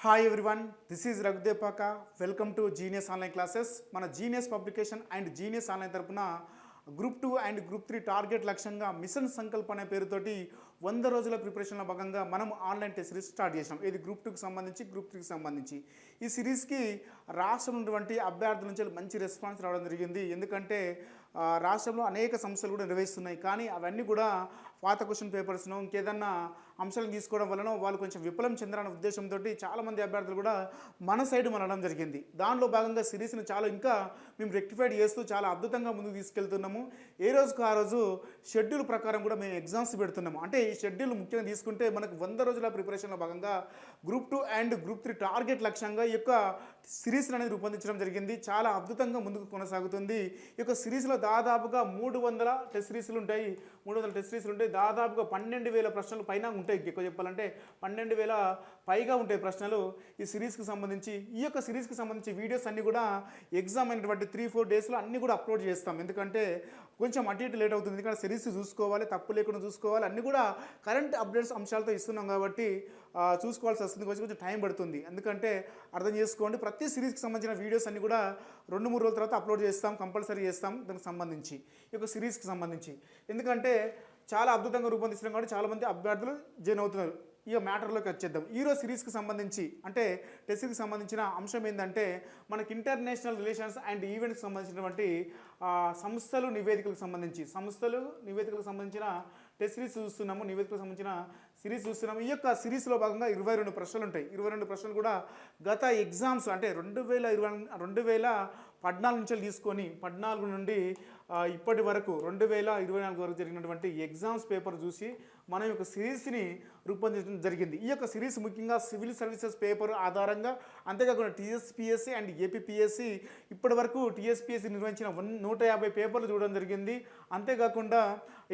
Hi everyone, this is Raghudeepaka. Welcome to Genius online classes. మన Genius publication and Genius online తరపున group 2 and group 3 target లక్ష్యంగా mission Sankalp అనే పేరుతోటి 100 రోజుల ప్రిపరేషన్లో భాగంగా మనం ఆన్లైన్ టెస్ట్ సిరీస్ స్టార్ట్ చేసాం. ఇది గ్రూప్ 2కి సంబంధించి, గ్రూప్ 3కి సంబంధించి. ఈ సిరీస్కి రాష్ట్రం ఉన్నటువంటి అభ్యర్థుల నుంచి మంచి రెస్పాన్స్ రావడం జరిగింది. ఎందుకంటే రాష్ట్రంలో అనేక సమస్యలు కూడా నిర్వహిస్తున్నాయి, కానీ అవన్నీ కూడా పాత క్వశ్చన్ పేపర్స్ను ఇంకేదన్నా అంశాలను తీసుకోవడం వలన వాళ్ళు కొంచెం విఫలం చెందాలనే ఉద్దేశంతో చాలామంది అభ్యర్థులు కూడా మన సైడ్ మనడం జరిగింది. దానిలో భాగంగా సిరీస్ని ఇంకా మేము రెక్టిఫైడ్ చేస్తూ చాలా అద్భుతంగా ముందుకు తీసుకెళ్తున్నాము. ఏ రోజుకు ఆ రోజు షెడ్యూల్ ప్రకారం కూడా మేము ఎగ్జామ్స్ పెడుతున్నాము. అంటే ఈ షెడ్యూల్ ముఖ్యంగా తీసుకుంటే మనకు 100 రోజుల ప్రిపరేషన్లో భాగంగా గ్రూప్ 2 అండ్ గ్రూప్ 3 టార్గెట్ లక్ష్యంగా ఈ యొక్క సిరీస్ అనేది రూపొందించడం జరిగింది. చాలా అద్భుతంగా ముందుకు కొనసాగుతుంది. ఈ యొక్క సిరీస్లో దాదాపుగా 300 టెస్ట్ సిరీస్లు ఉంటాయి. 300 టెస్ట్ సిరీస్లు ఉంటాయి. దాదాపుగా 12,000 ప్రశ్నలు పైన ఉంటాయి. ఎక్కువ చెప్పాలంటే 12,000 పైగా ఉంటాయి ప్రశ్నలు ఈ సిరీస్కి సంబంధించి. ఈ యొక్క సిరీస్కి సంబంధించి వీడియోస్ అన్నీ కూడా ఎగ్జామ్ అయినటువంటి 3-4 డేస్లో అన్నీ కూడా అప్లోడ్ చేస్తాం. ఎందుకంటే కొంచెం అటు ఇటు లేట్ అవుతుంది. ఎందుకంటే సిరీస్ చూసుకోవాలి, తప్పు లేకుండా చూసుకోవాలి, అన్నీ కూడా కరెంట్ అప్డేట్స్ అంశాలతో ఇస్తున్నాం కాబట్టి చూసుకోవాల్సి వస్తుంది. కొంచెం టైం పడుతుంది. ఎందుకంటే అర్థం చేసుకోండి, ప్రతి సిరీస్కి సంబంధించిన వీడియోస్ అన్నీ కూడా 2-3 రోజుల తర్వాత అప్లోడ్ చేస్తాం, కంపల్సరీ చేస్తాం దానికి సంబంధించి, ఈ యొక్క సిరీస్కి సంబంధించి. ఎందుకంటే చాలా అద్భుతంగా రూపొందిస్తున్నాం కాబట్టి చాలామంది అభ్యర్థులు జాయిన్ అవుతున్నారు. ఈ మ్యాటర్లోకి వచ్చేద్దాం. ఈరోజు సిరీస్కి సంబంధించి అంటే టెస్ట్ సిరీస్కి సంబంధించిన అంశం ఏంటంటే మనకి ఇంటర్నేషనల్ రిలేషన్స్ అండ్ ఈవెంట్కి సంబంధించినటువంటి సంస్థలు నివేదికలకు సంబంధించిన టెస్ట్ సిరీస్ చూస్తున్నాము. నివేదికలకు సంబంధించిన సిరీస్ చూస్తున్నాము. ఈ యొక్క సిరీస్లో భాగంగా 22 ప్రశ్నలు ఉంటాయి. 22 ప్రశ్నలు కూడా గత ఎగ్జామ్స్ అంటే 2014 నుంచి తీసుకొని 14 నుండి ఇప్పటి వరకు 2024 వరకు జరిగినటువంటి ఎగ్జామ్స్ పేపర్ చూసి మనం యొక్క సిరీస్ని రూపొందించడం జరిగింది. ఈ యొక్క సిరీస్ ముఖ్యంగా సివిల్ సర్వీసెస్ పేపర్ ఆధారంగా, అంతేకాకుండా టీఎస్పీఎస్సీ అండ్ ఏపీపీఎస్సీ ఇప్పటి వరకు టీఎస్పీఎస్సీ నిర్వహించిన 150 పేపర్లు చూడడం జరిగింది. అంతేకాకుండా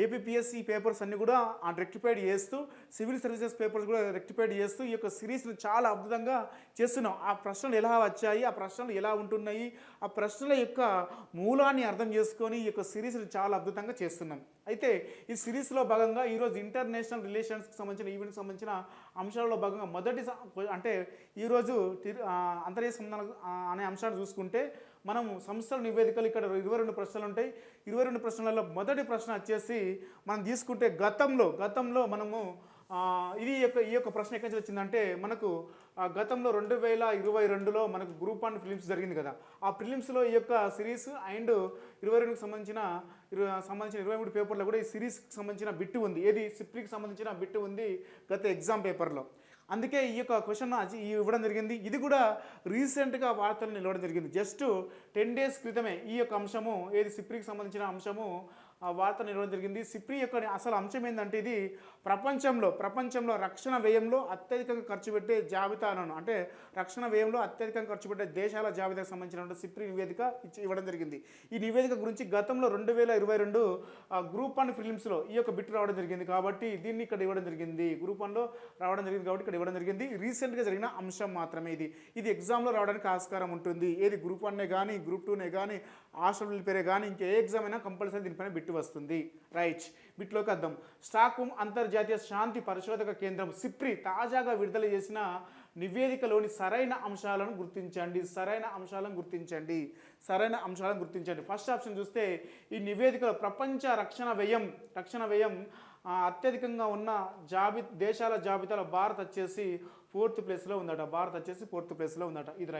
ఏపీపీఎస్సీ పేపర్స్ అన్నీ కూడా రెక్టిఫైడ్ చేస్తూ, సివిల్ సర్వీసెస్ పేపర్స్ కూడా రెక్టిఫైడ్ చేస్తూ ఈ యొక్క సిరీస్ని చాలా అద్భుతంగా చేస్తున్నాం. ఆ ప్రశ్నలు ఎలా వచ్చాయి, ఆ ప్రశ్నలు ఎలా ఉంటున్నాయి, ఆ ప్రశ్నల యొక్క మూలాన్ని అర్థం చేసుకొని ఈ యొక్క సిరీస్ని చాలా అద్భుతంగా చేస్తున్నాం. అయితే ఈ సిరీస్లో భాగంగా ఈరోజు ఇంటర్నేషనల్ రిలేషన్స్కి సంబంధించిన ఈవెంట్కి సంబంధించిన అంశాలలో భాగంగా మొదటి అంటే ఈరోజు అంతర్జాతీయ సంబంధాలు అనే అంశాన్ని చూసుకుంటే మనం సంస్థల నివేదికలు ఇక్కడ 22 ప్రశ్నలు ఉంటాయి. 22 ప్రశ్నలలో మొదటి ప్రశ్న వచ్చేసి మనం తీసుకుంటే గతంలో మనము ఈ యొక్క ప్రశ్న ఎక్కడి నుంచి వచ్చిందంటే మనకు గతంలో 2022లో మనకు గ్రూప్ 1 ఫిలిమ్స్ జరిగింది కదా. ఆ ఫిలిమ్స్లో ఈ యొక్క సిరీస్ అండ్ 22కి సంబంధించిన 23 పేపర్లో కూడా ఈ సిరీస్కి సంబంధించిన బిట్ ఉంది. ఏది సిప్రీకి సంబంధించిన బిట్ ఉంది గత ఎగ్జామ్ పేపర్లో. అందుకే ఈ యొక్క క్వశ్చన్ ఇవ్వడం జరిగింది. ఇది కూడా రీసెంట్గా వార్తలు నిలవడం జరిగింది. జస్ట్ 10 days క్రితమే ఈ యొక్క అంశము, ఏది సిప్రీకి సంబంధించిన అంశము వార్త నిలవడం జరిగింది. సిప్రీ యొక్క అసలు అంశం ఏంటంటే ఇది ప్రపంచంలో రక్షణ వ్యయంలో అత్యధికంగా ఖర్చు పెట్టే జాబితాలను, అంటే రక్షణ వ్యయంలో అత్యధికంగా ఖర్చు పెట్టే దేశాల జాబితాకు సంబంధించిన సిప్రీ నివేదిక ఇవ్వడం జరిగింది. ఈ నివేదిక గురించి గతంలో 2022 గ్రూప్ 1 ఫిలిమ్స్లో ఈ యొక్క బిట్ రావడం జరిగింది కాబట్టి దీన్ని ఇక్కడ ఇవ్వడం జరిగింది. గ్రూప్ 1లో రావడం జరిగింది కాబట్టి ఇక్కడ ఇవ్వడం జరిగింది. రీసెంట్గా జరిగిన అంశం మాత్రమే ఇది ఎగ్జామ్లో రావడానికి ఆస్కారం ఉంటుంది. ఏది గ్రూప్ 1నే కానీ, గ్రూప్ 2నే కానీ, హాస్టల్ పేరే కానీ, ఇంకే ఎగ్జామ్ అయినా కంపల్సరీ దీనిపైన బిట్ వస్తుంది. రైట్, బిట్లోకి వద్దాం. స్టాక్హోమ్ అంతర్జాతీయ శాంతి పరిశోధక కేంద్రం సిప్రీ తాజాగా విడుదల చేసిన నివేదికలోని సరైన అంశాలను గుర్తించండి. ఫస్ట్ ఆప్షన్ చూస్తే ఈ నివేదికలో ప్రపంచ రక్షణ వ్యయం అత్యధికంగా ఉన్న దేశాల జాబితాలో భారత్ వచ్చేసి 4th ప్లేస్లో ఉందట. ఇది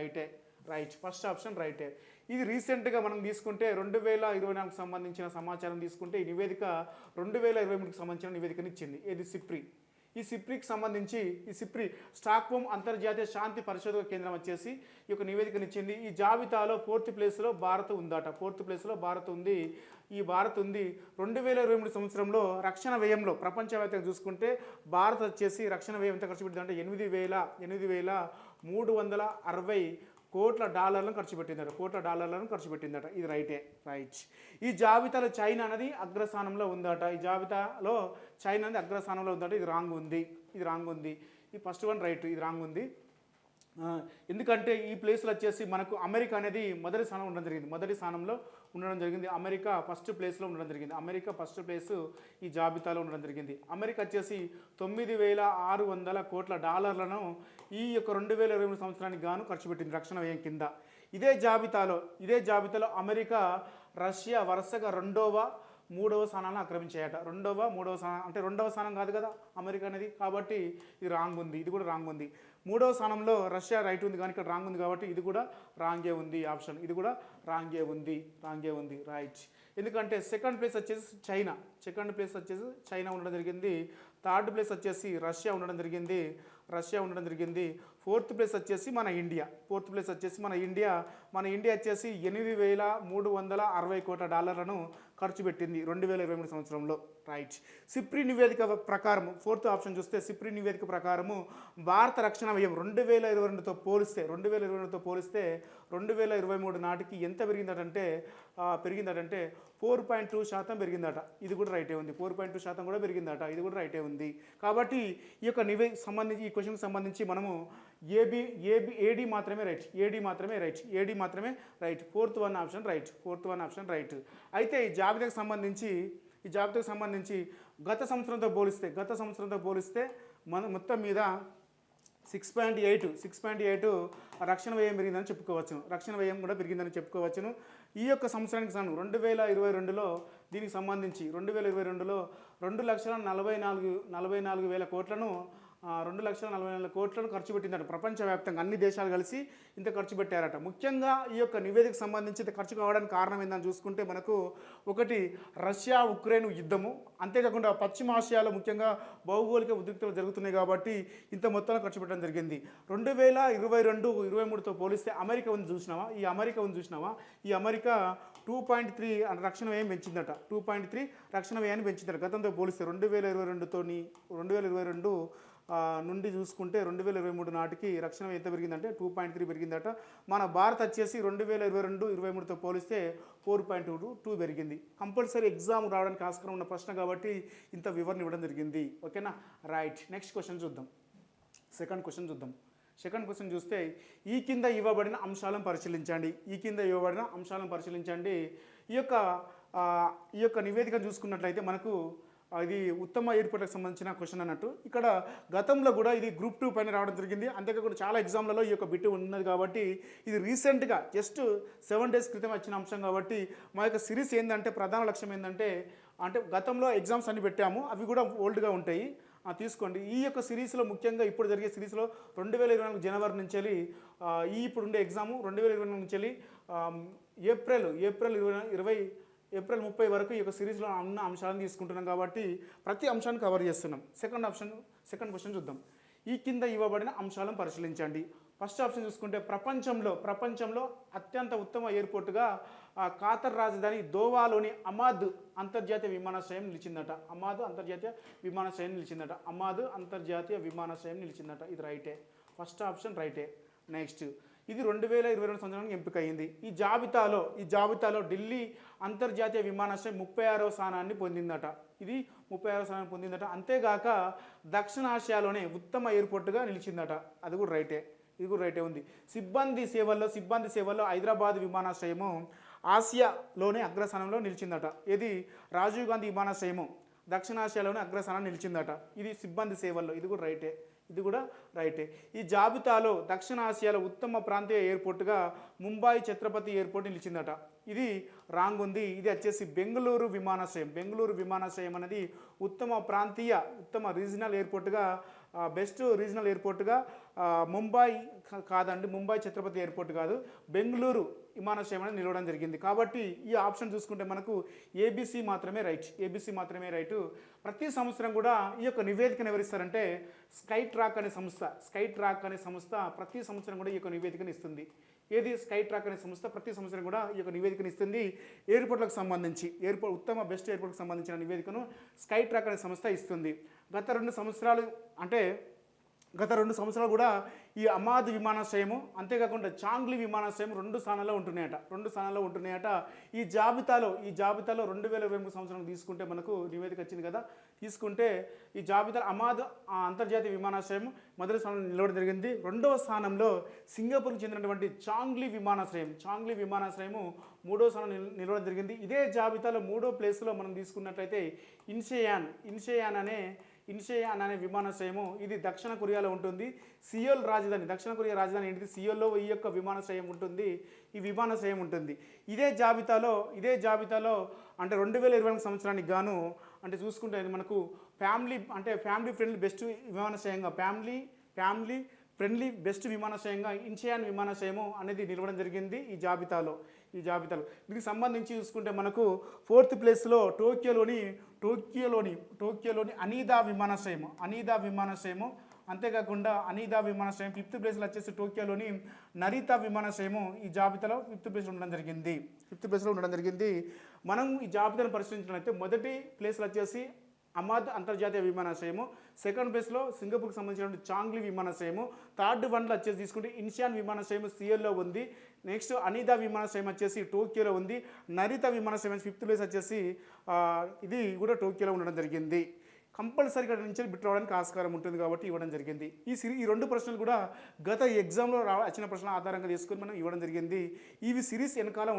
రైట్, ఫస్ట్ ఆప్షన్ రైటే. ఇది రీసెంట్గా మనం తీసుకుంటే 2024 సంబంధించిన సమాచారం తీసుకుంటే ఈ నివేదిక 2023కి సంబంధించిన నివేదికను ఇచ్చింది. ఇది ఈ సిప్రీకి సంబంధించి స్టాక్హోమ్ అంతర్జాతీయ శాంతి పరిశోధక కేంద్రం వచ్చేసి ఈ యొక్క నివేదికను ఇచ్చింది. ఈ జాబితాలో 4th ప్లేస్లో భారత్ ఉందట. ఈ భారత్ ఉంది. 2023 సంవత్సరంలో రక్షణ వ్యయంలో ప్రపంచవ్యాప్తంగా చూసుకుంటే భారత్ వచ్చేసి రక్షణ వ్యయం ఎంత ఖర్చు పెట్టిందంటే 8,360 కోట్ల డాలర్లను ఖర్చు పెట్టిందట. ఇది రైట్. ఈ జాబితాలో చైనా అనేది అగ్రస్థానంలో ఉందట. ఇది రాంగ్ ఉంది. ఈ ఫస్ట్ వన్ రైట్, ఇది రాంగ్ ఉంది. ఆ, ఎందుకంటే ఈ ప్లేస్లో వచ్చేసి మనకు అమెరికా అనేది మొదటి స్థానం ఉండడం జరిగింది, మొదటి స్థానంలో ఉండడం జరిగింది. అమెరికా ఫస్ట్ ప్లేస్లో ఉండడం జరిగింది. అమెరికా ఫస్ట్ ప్లేస్ ఈ జాబితాలో ఉండడం జరిగింది. అమెరికా వచ్చేసి 9,600 కోట్ల డాలర్లను ఈ యొక్క 2023 సంవత్సరానికి గాను ఖర్చు పెట్టింది రక్షణ వ్యయం కింద. ఇదే జాబితాలో అమెరికా, రష్యా వరుసగా మూడవ స్థానాన్ని ఆక్రమించాయట. మూడవ స్థానం అంటే రెండవ స్థానం కాదు కదా అమెరికా అనేది, కాబట్టి ఇది రాంగ్ ఉంది, ఇది కూడా రాంగ్ ఉంది. మూడవ స్థానంలో రష్యా రైట్ ఉంది కానీ ఇక్కడ రాంగ్ ఉంది కాబట్టి ఇది కూడా రాంగే ఉంది ఆప్షన్, ఇది కూడా రాంగే ఉంది రైట్. ఎందుకంటే సెకండ్ ప్లేస్ వచ్చేసి చైనా ఉండడం జరిగింది. థర్డ్ ప్లేస్ వచ్చేసి రష్యా ఉండడం జరిగింది. ఫోర్త్ ప్లేస్ వచ్చేసి మన ఇండియా వచ్చేసి 8,360 కోట్ల డాలర్లను ఖర్చు పెట్టింది 2023 సంవత్సరంలో రైట్. సిప్రి నివేదిక ప్రకారం ఫోర్త్ ఆప్షన్ చూస్తే సిప్రి నివేదిక ప్రకారము భారత రక్షణ వ్యయం 2022తో పోలిస్తే 2023 నాటికి ఎంత పెరిగిందటంటే 4.2% పెరిగిందట. ఇది కూడా రైటే ఉంది. 4.2% కూడా పెరిగిందట. ఇది కూడా రైటే ఉంది. కాబట్టి ఈ యొక్క ఈ క్వశ్చన్కి సంబంధించి మనము ఏడి మాత్రమే right. Fourth one option right. అయితే ఈ జాబితాకు సంబంధించి గత సంవత్సరంతో పోలిస్తే మన మొత్తం మీద 6.8 రక్షణ వ్యయం పెరిగిందని చెప్పుకోవచ్చును. ఈ యొక్క సంవత్సరానికి 2022లో దీనికి సంబంధించి 2022లో 2,44,000 కోట్లను 2,44,000 కోట్లను ఖర్చు పెట్టిందట. ప్రపంచవ్యాప్తంగా అన్ని దేశాలు కలిసి ఇంత ఖర్చు పెట్టారట. ముఖ్యంగా ఈ యొక్క నివేదిక సంబంధించి ఇంత ఖర్చు కావడానికి కారణం ఏందని చూసుకుంటే మనకు ఒకటి రష్యా ఉక్రెయిన్ యుద్ధము, అంతేకాకుండా పశ్చిమాసియాలో ముఖ్యంగా భౌగోళిక ఉద్రిక్తలు జరుగుతున్నాయి కాబట్టి ఇంత మొత్తంలో ఖర్చు పెట్టడం జరిగింది. 2022-23తో పోలిస్తే అమెరికా ఉంది చూసినావా, ఈ అమెరికా 2.3 రక్షణ వ్యయం పెంచిందట. 2.3 రక్షణ వ్యయాన్ని పెంచిందట గతంతో పోలిస్తే. 2022 నుండి చూసుకుంటే 2023 నాటికి రక్షణ ఎంత పెరిగిందంటే 2.3 పెరిగిందట. మన భారత్ వచ్చేసి 2022-23తో పోలిస్తే 4.22 పెరిగింది. కంపల్సరీ ఎగ్జామ్ రావడానికి ఆస్కారం ఉన్న ప్రశ్న కాబట్టి ఇంత వివరణ ఇవ్వడం జరిగింది. ఓకేనా రైట్. నెక్స్ట్ క్వశ్చన్ చూద్దాం. సెకండ్ క్వశ్చన్ చూస్తే ఈ కింద ఇవ్వబడిన అంశాలను పరిశీలించండి. ఈ యొక్క నివేదికను చూసుకున్నట్లయితే మనకు ఇది ఉత్తమ ఎయిర్పోర్ట్కి సంబంధించిన క్వశ్చన్ అన్నట్టు. ఇక్కడ గతంలో కూడా ఇది గ్రూప్ 2 పైన రావడం జరిగింది. అంతేకాకుండా చాలా ఎగ్జామ్లలో ఈ యొక్క బిట్ ఉన్నది కాబట్టి ఇది రీసెంట్గా జస్ట్ 7 days క్రితం వచ్చిన అంశం కాబట్టి మా యొక్క సిరీస్ ఏంటంటే ప్రధాన లక్ష్యం ఏంటంటే గతంలో ఎగ్జామ్స్ అన్ని పెట్టాము, అవి కూడా ఓల్డ్గా ఉంటాయి తీసుకోండి. ఈ యొక్క సిరీస్లో ముఖ్యంగా ఇప్పుడు జరిగే సిరీస్లో 2024 జనవరి నుంచి వెళ్ళి ఇప్పుడు ఉండే ఎగ్జాము 2024 నుంచి వెళ్ళి ఏప్రిల్ 30 వరకు ఈ యొక్క సిరీస్లో ఉన్న అంశాలను తీసుకుంటున్నాం కాబట్టి ప్రతి అంశాన్ని కవర్ చేస్తున్నాం. సెకండ్ క్వశ్చన్ చూద్దాం. ఈ కింద ఇవ్వబడిన అంశాలను పరిశీలించండి. ఫస్ట్ ఆప్షన్ చూసుకుంటే ప్రపంచంలో అత్యంత ఉత్తమ ఎయిర్పోర్టుగా ఖాతర్ రాజధాని దోవాలోని అమాద్ అంతర్జాతీయ విమానాశ్రయం నిలిచిందట. అమాద్ అంతర్జాతీయ విమానాశ్రయం నిలిచిందట. ఇది రైటే. ఫస్ట్ ఆప్షన్ రైటే. నెక్స్ట్ ఇది 2022 సంవత్సరానికి ఎంపిక అయింది. ఈ జాబితాలో ఢిల్లీ అంతర్జాతీయ విమానాశ్రయం 36వ స్థానాన్ని పొందిందట. ఇది 36వ స్థానాన్ని పొందిందట. అంతేగాక దక్షిణాసియాలోనే ఉత్తమ ఎయిర్పోర్టుగా నిలిచిందట. అది కూడా రైటే. ఇది కూడా రైటే ఉంది. సిబ్బంది సేవల్లో హైదరాబాద్ విమానాశ్రయము ఆసియాలోనే అగ్రస్థానంలో నిలిచిందట. ఇది రాజీవ్ గాంధీ విమానాశ్రయము దక్షిణాసియాలోనే అగ్రస్థానం నిలిచిందట. ఇది సిబ్బంది సేవల్లో. ఇది కూడా రైటే. ఈ జాబితాలో దక్షిణాసియాలో ఉత్తమ ప్రాంతీయ ఎయిర్పోర్టుగా ముంబై ఛత్రపతి ఎయిర్పోర్ట్ నిలిచిందట. ఇది రాంగ్ ఉంది. ఇది వచ్చేసి బెంగళూరు విమానాశ్రయం అనేది ఉత్తమ రీజనల్ ఎయిర్పోర్టుగా బెస్ట్ రీజనల్ ఎయిర్పోర్టుగా ముంబై కాదండి, ముంబై ఛత్రపతి ఎయిర్పోర్ట్ కాదు, బెంగళూరు విమానాశ్రయం అనేది నిలవడం జరిగింది. కాబట్టి ఈ ఆప్షన్ చూసుకుంటే మనకు ఏబీసీ మాత్రమే రైట్. ప్రతి సంవత్సరం కూడా ఈ యొక్క నివేదికను ఎవరిస్తారంటే స్కై ట్రాక్ అనే సంస్థ ప్రతి సంవత్సరం కూడా ఈ యొక్క నివేదికను ఇస్తుంది. స్కై ట్రాక్ అనే సంస్థ ప్రతి సంవత్సరం కూడా ఈ యొక్క నివేదికను ఇస్తుంది. ఎయిర్పోర్ట్లకు సంబంధించి ఉత్తమ బెస్ట్ ఎయిర్పోర్ట్కి సంబంధించిన నివేదికను స్కై ట్రాక్ అనే సంస్థ ఇస్తుంది. గత 2 సంవత్సరాలు అంటే గత 2 సంవత్సరాలు కూడా ఈ అమాద్ విమానాశ్రయము అంతేకాకుండా చాంగ్లీ విమానాశ్రయం 2 స్థానాల్లో ఉంటున్నాయట. 2 స్థానాల్లో ఉంటున్నాయట. ఈ జాబితాలో 2023 సంవత్సరం తీసుకుంటే మనకు నివేదిక వచ్చింది కదా, తీసుకుంటే ఈ జాబితాలో అమాద్ అంతర్జాతీయ విమానాశ్రయం మొదటి స్థానంలో నిలవడం జరిగింది. రెండవ స్థానంలో సింగపూర్కి చెందినటువంటి చాంగ్లీ విమానాశ్రయము మూడో స్థానం నిలవడం జరిగింది. ఇదే జాబితాలో మూడో ప్లేస్లో మనం తీసుకున్నట్లయితే ఇన్షేయాన్ అనే విమానాశ్రయము, ఇది దక్షిణ కొరియాలో ఉంటుంది. సియోల్ రాజధాని, దక్షిణ కొరియా రాజధాని ఏంటిది, సియోల్లో ఈ యొక్క విమానాశ్రయం ఉంటుంది. ఈ విమానాశ్రయం ఉంటుంది. ఇదే జాబితాలో అంటే 2024 సంవత్సరానికి గాను అంటే చూసుకుంటే మనకు ఫ్యామిలీ ఫ్రెండ్లీ బెస్ట్ విమానాశ్రయంగా ఫ్యామిలీ ఫ్రెండ్లీ బెస్ట్ విమానాశ్రయంగా ఇన్షియాన్ విమానాశ్రయము అనేది నిలవడం జరిగింది ఈ జాబితాలో. దీనికి సంబంధించి చూసుకుంటే మనకు 4th ప్లేస్లో టోక్యోలోని అనీదా విమానాశ్రయము, అంతేకాకుండా అనీదా విమానాశ్రయం 5th ప్లేస్లో వచ్చేసి టోక్యోలోని నరితా విమానాశ్రయము ఈ జాబితాలో 5th ప్లేస్లో ఉండడం జరిగింది. మనం ఈ జాబితాను పరిశీలించినట్లయితే మొదటి ప్లేస్లో వచ్చేసి అమాద్ అంతర్జాతీయ విమానాశ్రయము, 2nd ప్లేస్లో సింగపూర్కి సంబంధించిన చాంగ్లీ విమానాశ్రయము, 3rd వన్లో వచ్చేసి తీసుకుంటే ఇన్షియాన్ విమానాశ్రయం సియోల్లో ఉంది. నెక్స్ట్ అనీదా విమానాశ్రయం వచ్చేసి టోక్యోలో ఉంది. నరితా విమానాశ్రయం 5th ప్లేస్ వచ్చేసి ఇది కూడా టోక్యోలో ఉండడం జరిగింది. కంపల్సరీగా నుంచి బిట్ రావడానికి ఆస్కారం ఉంటుంది కాబట్టి ఇవ్వడం జరిగింది. ఈ 2 ప్రశ్నలు కూడా గత ఎగ్జామ్లో వచ్చిన ప్రశ్నల ఆధారంగా తీసుకొని మనం ఇవ్వడం జరిగింది. ఇవి సిరీస్ వెనకాల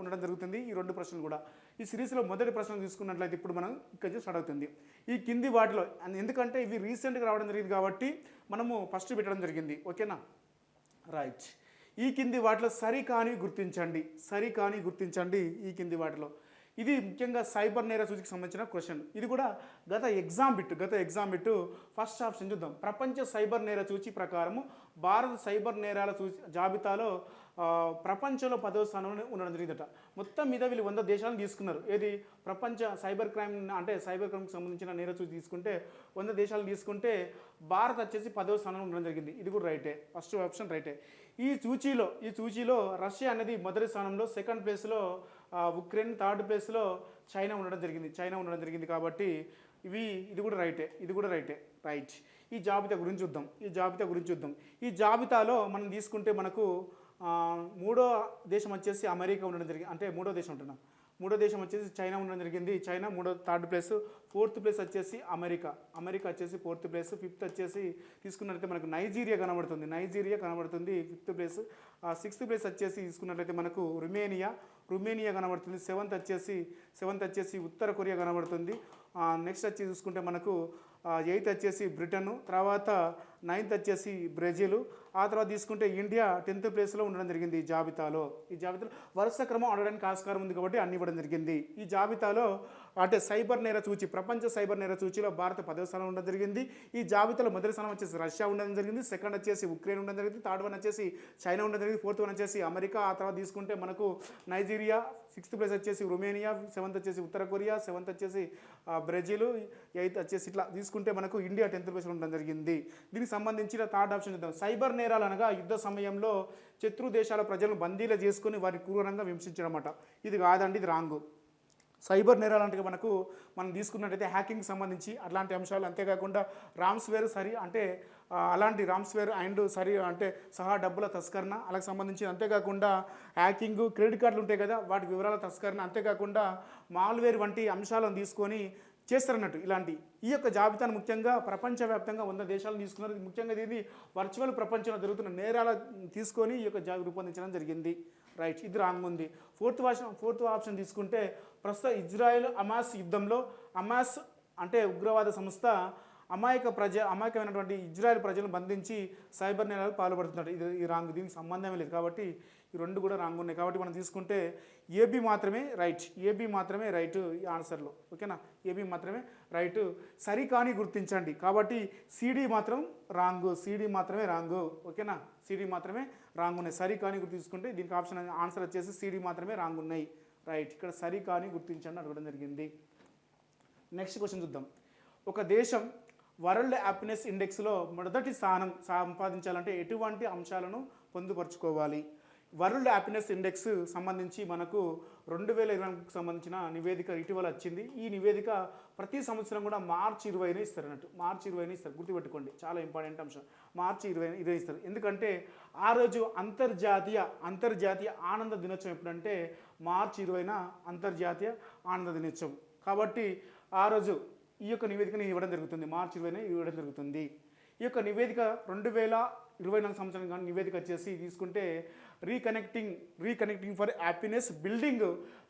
ఉండడం జరుగుతుంది. ఈ 2 ప్రశ్నలు కూడా ఈ సిరీస్లో మొదటి ప్రశ్న తీసుకున్నట్లయితే ఇప్పుడు మనం ఇక్కడ స్టార్ట్ అవుతుంది. ఈ కింది వాటిలో ఎందుకంటే ఇవి రీసెంట్గా రావడం జరిగింది కాబట్టి మనము ఫస్ట్ పెట్టడం జరిగింది. ఓకేనా, రైట్. ఈ కింది వాటిలో సరికాని గుర్తించండి. ఈ కింది వాటిలో ఇది ముఖ్యంగా సైబర్ నేర సూచికి సంబంధించిన క్వశ్చన్. ఇది కూడా గత ఎగ్జామ్ బిట్ ఫస్ట్ ఆప్షన్ చూద్దాం. ప్రపంచ సైబర్ నేర సూచి ప్రకారము భారత సైబర్ నేరాల జాబితాలో ప్రపంచంలో 10వ స్థానంలో ఉండడం జరిగిందట. మొత్తం మీద వీళ్ళు 100 దేశాలను తీసుకున్నారు. ఏది ప్రపంచ సైబర్ క్రైమ్కి సంబంధించిన నేర సూచి తీసుకుంటే 100 దేశాలను తీసుకుంటే భారత్ వచ్చేసి 10వ స్థానంలో ఉండడం జరిగింది. ఇది కూడా రైటే, ఫస్ట్ ఆప్షన్ రైటే. ఈ సూచీలో రష్యా అనేది మొదటి స్థానంలో, 2nd ప్లేస్లో ఉక్రెయిన్, 3rd ప్లేస్లో చైనా ఉండడం జరిగింది. కాబట్టి ఇది కూడా రైటే. రైట్. ఈ జాబితా గురించి చూద్దాం. ఈ జాబితాలో మనం తీసుకుంటే మనకు మూడో దేశం వచ్చేసి అమెరికా ఉండడం జరిగింది. అంటే మూడో దేశం వచ్చేసి చైనా ఉండడం జరిగింది. China 3rd place. 4th place వచ్చేసి అమెరికా వచ్చేసి 4th ప్లేస్. 5th వచ్చేసి తీసుకున్నట్లయితే మనకు నైజీరియా కనబడుతుంది. 5th place. 6th ప్లేస్ వచ్చేసి తీసుకున్నట్లయితే మనకు రుమేనియా కనబడుతుంది. 7th వచ్చేసి ఉత్తర కొరియా కనబడుతుంది. నెక్స్ట్ వచ్చి చూసుకుంటే మనకు 8th వచ్చేసి బ్రిటన్, తర్వాత 9th వచ్చేసి బ్రెజిల్, ఆ తర్వాత తీసుకుంటే ఇండియా 10th ప్లేస్లో ఉండడం జరిగింది. ఈ జాబితాలో వరుస క్రమం ఆడడానికి ఆస్కారం ఉంది కాబట్టి అన్ని ఇవ్వడం జరిగింది. ఈ జాబితాలో అంటే ప్రపంచ సైబర్ నేర సూచిలో భారత 10వ స్థానం ఉండడం జరిగింది. ఈ జాబితాలో మొదటి స్థానం వచ్చేసి రష్యా ఉండడం జరిగింది. 2nd వచ్చేసి ఉక్రెయిన్ ఉండడం జరిగింది. 3rd వన్ వచ్చేసి చైనా ఉండడం జరిగింది. 4th వన్ వచ్చేసి అమెరికా, ఆ తర్వాత తీసుకుంటే మనకు నైజీరియా, 6th ప్లేస్ వచ్చేసి రుమేనియా, 7th వచ్చేసి ఉత్తర కొరియా, 7th వచ్చేసి బ్రెజిల్, 8th వచ్చేసి ఇట్లా తీసుకుంటే మనకు ఇండియా 10th ప్లేస్లో ఉండడం జరిగింది. దీనికి సంబంధించిన 3rd ఆప్షన్ చూద్దాం. సైబర్ నేరాలు అనగా యుద్ధ సమయంలో శత్రు దేశాల ప్రజలను బందీలు చేసుకుని వారి క్రూరంగా హింసించడం అన్నమాట. ఇది కాదండి, ఇది రాంగు. సైబర్ నేరాలు అంటే మనం తీసుకున్నట్టయితే హ్యాకింగ్ సంబంధించి అట్లాంటి అంశాలు, అంతేకాకుండా రామ్స్వేర్ అలాంటి రామ్స్వేర్ అండ్ సహా డబ్బుల తస్కరణ అలాగే సంబంధించి, అంతేకాకుండా హ్యాకింగ్, క్రెడిట్ కార్డులు ఉంటాయి కదా వాటి వివరాల తస్కరణ, అంతేకాకుండా మాల్వేర్ వంటి అంశాలను తీసుకొని చేస్తారన్నట్టు. ఈ యొక్క జాబితాను ముఖ్యంగా ప్రపంచవ్యాప్తంగా 100 దేశాలను తీసుకున్నారు. ముఖ్యంగా ఇది వర్చువల్ ప్రపంచంలో జరుగుతున్న నేరాల తీసుకొని ఈ యొక్క రూపొందించడం జరిగింది. రైట్, ఇది రాంగ్ ఉంది. 4th ఆప్షన్ తీసుకుంటే ప్రస్తుత ఇజ్రాయెల్ హమాస్ యుద్ధంలో హమాస్ అంటే ఉగ్రవాద సంస్థ అమాయకమైనటువంటి ఇజ్రాయెల్ ప్రజలను బంధించి సైబర్ నేరాలకు పాల్పడుతున్నారు. ఇది రాంగ్, దీనికి సంబంధమే లేదు. కాబట్టి ఈ 2 కూడా రాంగ్ ఉన్నాయి. కాబట్టి మనం తీసుకుంటే ఏబీ మాత్రమే రైట్ ఈ ఆన్సర్లో. ఓకేనా, ఏబీ మాత్రమే రైట్. సరికాని గుర్తించండి. కాబట్టి సిడి మాత్రం రాంగ్, ఓకేనా, సిడి మాత్రమే రాంగ్ ఉన్నాయి. సరికాని గుర్తించుకుంటే దీనికి ఆన్సర్ వచ్చేసి సిడి మాత్రమే రాంగ్ ఉన్నాయి. రైట్, ఇక్కడ సరికాని గుర్తించండి అడగడం జరిగింది. నెక్స్ట్ క్వశ్చన్ చూద్దాం. ఒక దేశం వరల్డ్ హ్యాపీనెస్ ఇండెక్స్లో మొదటి స్థానం సంపాదించాలంటే ఎటువంటి అంశాలను పొందుపరుచుకోవాలి? వరల్డ్ హ్యాపీనెస్ ఇండెక్స్ సంబంధించి మనకు 2024కు సంబంధించిన నివేదిక ఇటీవల వచ్చింది. ఈ నివేదిక ప్రతి సంవత్సరం కూడా మార్చి 20న ఇస్తారు అన్నట్టు. మార్చి 20న ఇస్తారు, గుర్తుపెట్టుకోండి, చాలా ఇంపార్టెంట్ అంశం. మార్చి 20 ఇస్తారు. ఎందుకంటే ఆ రోజు అంతర్జాతీయ ఆనంద దినోత్సవం ఎప్పుడంటే మార్చి 20న అంతర్జాతీయ ఆనంద దినోత్సవం. కాబట్టి ఆ రోజు ఈ యొక్క నివేదికని ఇవ్వడం జరుగుతుంది, మార్చి 20న ఇవ్వడం జరుగుతుంది. ఈ యొక్క నివేదిక 2024 సంవత్సరం కానీ నివేదిక వచ్చేసి తీసుకుంటే reconnecting for happiness building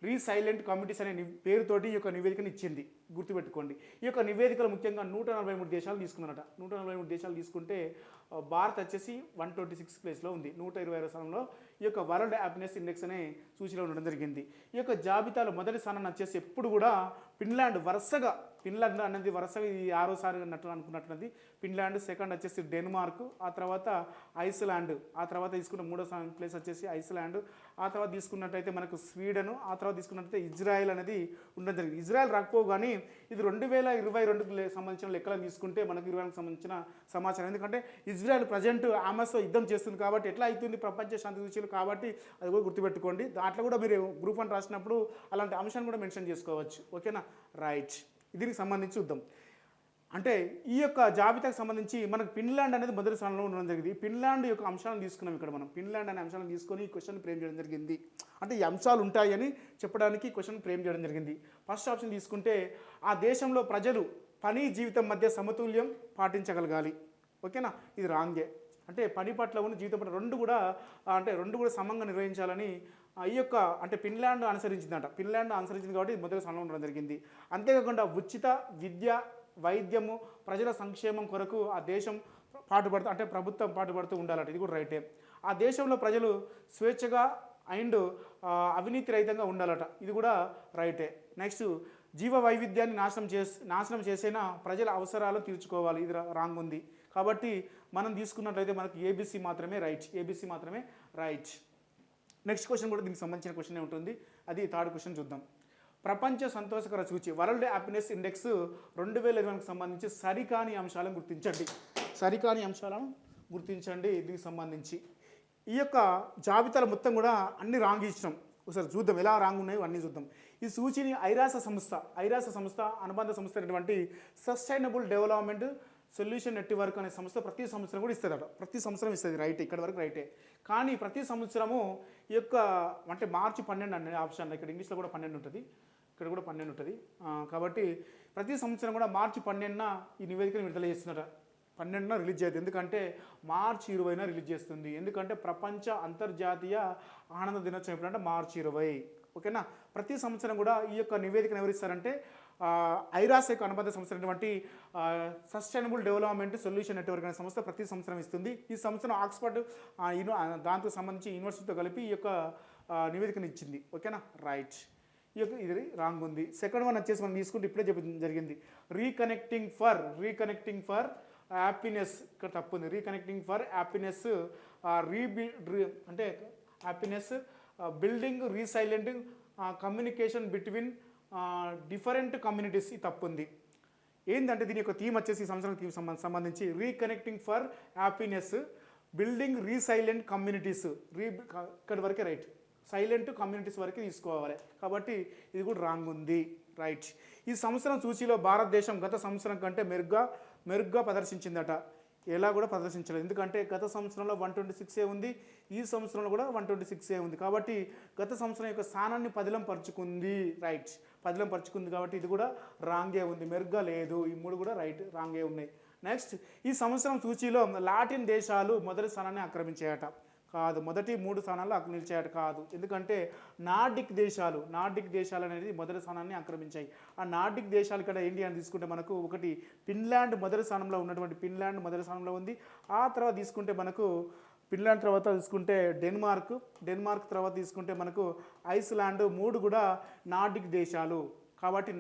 resilient committees అనే పేరుతోటి ఈ యొక్క నివేదికను ఇచ్చింది, గుర్తుపెట్టుకోండి. ఈ యొక్క నివేదికలు ముఖ్యంగా 143 దేశాలు తీసుకున్నారట. 143 దేశాలు తీసుకుంటే భారత్ వచ్చేసి 126 ప్లేస్లో ఉంది. 126వ స్థానంలో ఈ యొక్క వరల్డ్ హ్యాపీనెస్ ఇండెక్స్ అనే సూచీలో ఉండడం జరిగింది. ఈ యొక్క జాబితాలో మొదటి స్థానాన్ని వచ్చేసి ఎప్పుడు కూడా ఫిన్లాండ్ అనేది వరుసగా ఇది 6వసారి అనుకున్నట్టున్నది. ఫిన్లాండ్, సెకండ్ వచ్చేసి డెన్మార్క్, ఆ తర్వాత ఐస్లాండ్, ఆ తర్వాత తీసుకున్న 3వ ప్లేస్ వచ్చేసి ఐస్లాండ్, ఆ తర్వాత తీసుకున్నట్టయితే మనకు స్వీడన్, ఆ తర్వాత తీసుకున్నట్టయితే ఇజ్రాయెల్ అనేది ఉండడం జరిగింది. ఇజ్రాయెల్ రాకపోవు కానీ ఇది 2022కు సంబంధించిన లెక్కలను తీసుకుంటే మనకు 20కి సంబంధించిన సమాచారం. ఎందుకంటే ఇజ్రాయెల్ ప్రజెంట్ ఆమెస్తో యుద్ధం చేస్తుంది కాబట్టి ఎట్లా అవుతుంది ప్రపంచ శాంతి సూచీలు, కాబట్టి అది కూడా గుర్తుపెట్టుకోండి. దాంట్లో కూడా మీరు గ్రూప్ 1 రాసినప్పుడు అలాంటి అంశాన్ని కూడా మెన్షన్ చేసుకోవచ్చు. ఓకేనా, రైట్. దీనికి సంబంధించి చూద్దాం. అంటే ఈ యొక్క జాబితాకు సంబంధించి మనకు ఫిన్లాండ్ అనేది మొదటి స్థానంలో ఉండడం జరిగింది. ఫిన్లాండ్ యొక్క అంశాలను తీసుకున్నాం ఇక్కడ మనం. ఫిన్లాండ్ అనే అంశాలను తీసుకొని ఈ క్వశ్చన్ ఫ్రేమ్ చేయడం జరిగింది. అంటే ఈ అంశాలు ఉంటాయని చెప్పడానికి క్వశ్చన్ ఫ్రేమ్ చేయడం జరిగింది. ఫస్ట్ ఆప్షన్ తీసుకుంటే ఆ దేశంలో ప్రజలు పని జీవితం మధ్య సమతుల్యం పాటించగలగాలి. ఓకేనా, ఇది రాంగే. అంటే పని పట్ల ఉన్న జీవితం పట్ల రెండు కూడా సమంగా నిర్వహించాలని ఈ యొక్క అంటే ఫిన్లాండ్ అనుసరించింది కాబట్టి మొదటి స్థానంలో ఉండడం జరిగింది. అంతేకాకుండా ఉచిత విద్య, వైద్యము, ప్రజల సంక్షేమం కొరకు ఆ దేశం ప్రభుత్వం పాటుపడుతూ ఉండాలంట. ఇది కూడా రైటే. ఆ దేశంలో ప్రజలు స్వేచ్ఛగా అండ్ అవినీతి రహితంగా ఉండాలట. ఇది కూడా రైటే. నెక్స్ట్, జీవ వైవిధ్యాన్ని నాశనం చేసేనా ప్రజల అవసరాలను తీర్చుకోవాలి. ఇది రాంగ్ ఉంది. కాబట్టి మనం తీసుకున్నట్లయితే మనకు ఏబిసి మాత్రమే రైట్. నెక్స్ట్ క్వశ్చన్ కూడా దీనికి సంబంధించిన క్వశ్చన్ ఉంటుంది. అది థర్డ్ క్వశ్చన్ చూద్దాం. ప్రపంచ సంతోషకర సూచి వరల్డ్ హ్యాపీనెస్ ఇండెక్స్ 2020కు సంబంధించి సరికాని అంశాలను గుర్తించండి. దీనికి సంబంధించి ఈ యొక్క జాబితాల మొత్తం కూడా అన్ని రాంగ్ ఇచ్చినాం. ఒకసారి చూద్దాం ఎలా రాంగ్ ఉన్నాయో అన్నీ చూద్దాం. ఈ సూచిని ఐరాస సంస్థ అనుబంధ సంస్థ అయినటువంటి సస్టైనబుల్ డెవలప్మెంట్ సొల్యూషన్ నెట్వర్క్ అనే సంస్థ ప్రతి సంవత్సరం కూడా ఇస్తుందట. ప్రతి సంవత్సరం ఇస్తుంది, రైట్. ఇక్కడ వరకు రైటే. కానీ ప్రతి సంవత్సరము ఈ యొక్క అంటే మార్చి 12 అనే ఆప్షన్, ఇక్కడ ఇంగ్లీష్లో కూడా 12 ఉంటుంది, ఇక్కడ కూడా 12 ఉంటుంది. కాబట్టి ప్రతి సంవత్సరం కూడా మార్చి 12న ఈ నివేదికను విడుదల చేస్తున్నట. 12న రిలీజ్ చేస్తుంది. ఎందుకంటే మార్చి 20న రిలీజ్ చేస్తుంది. ఎందుకంటే ప్రపంచ అంతర్జాతీయ ఆనంద దినోత్సవం ఎప్పుడంటే మార్చి 20. ఓకేనా. ప్రతి సంవత్సరం కూడా ఈ యొక్క నివేదికను ఎవరిస్తారంటే ఐరాస్ యొక్క అనుబంధ సంస్థ అయినటువంటి సస్టైనబుల్ డెవలప్మెంట్ సొల్యూషన్ నెట్వర్క్ అనే సంస్థ ప్రతి సంవత్సరం ఇస్తుంది. ఈ సంవత్సరం ఆక్స్ఫర్డ్ దాంతో సంబంధించి యూనివర్సిటీతో కలిపి ఈ యొక్క నివేదికను ఇచ్చింది. ఓకేనా, రైట్. ఇది రాంగ్ ఉంది. సెకండ్ వన్ వచ్చేసి మనం తీసుకుంటే ఇప్పుడే చెప్పడం జరిగింది, రీకనెక్టింగ్ ఫర్ హ్యాపీనెస్. ఇక్కడ తప్పు ఉంది. రీకనెక్టింగ్ ఫర్ హ్యాపీనెస్ అంటే happiness building resilient communication between different communities. ఇది తప్పు ఉంది. ఏంటంటే దీని యొక్క థీమ్ వచ్చేసి ఈ సంవత్సరం థీమ్ సంబంధించి reconnecting for happiness building resilient communities. ఇక్కడ వరకే రైట్. సైలెంట్ కమ్యూనిటీస్ వరకు తీసుకోవాలి. కాబట్టి ఇది కూడా రాంగ్ ఉంది, రైట్. ఈ సంవత్సరం సూచీలో భారతదేశం గత సంవత్సరం కంటే మెరుగ్గా ప్రదర్శించిందట. ఎలా కూడా ప్రదర్శించలేదు. ఎందుకంటే గత సంవత్సరంలో 126 ఉంది, ఈ సంవత్సరంలో కూడా 126 ఉంది. కాబట్టి గత సంవత్సరం యొక్క స్థానాన్ని పదిలం పరుచుకుంది, రైట్. పదిలం పరుచుకుంది కాబట్టి ఇది కూడా రాంగే ఉంది, మెరుగ్గా లేదు. ఈ మూడు కూడా రైట్, రాంగే ఉన్నాయి. నెక్స్ట్, ఈ సంవత్సరం సూచీలో లాటిన్ దేశాలు మొదటి స్థానాన్ని ఆక్రమించాయట. కాదు. మొదటి 3 స్థానాల్లో నిలిచాయట. కాదు. ఎందుకంటే నార్డిక్ దేశాలు అనేది మొదటి స్థానాన్ని ఆక్రమించాయి. ఆ నార్డిక్ దేశాలు ఇక్కడ ఏంటి అని తీసుకుంటే మనకు ఒకటి ఫిన్లాండ్ మొదటి స్థానంలో ఉన్నటువంటి ఫిన్లాండ్ మొదటి స్థానంలో ఉంది. ఆ తర్వాత తీసుకుంటే మనకు ఫిన్లాండ్ తర్వాత తీసుకుంటే డెన్మార్క్ తర్వాత తీసుకుంటే మనకు ఐస్లాండ్. 3 కూడా నార్డిక్ దేశాలు కాబట్టి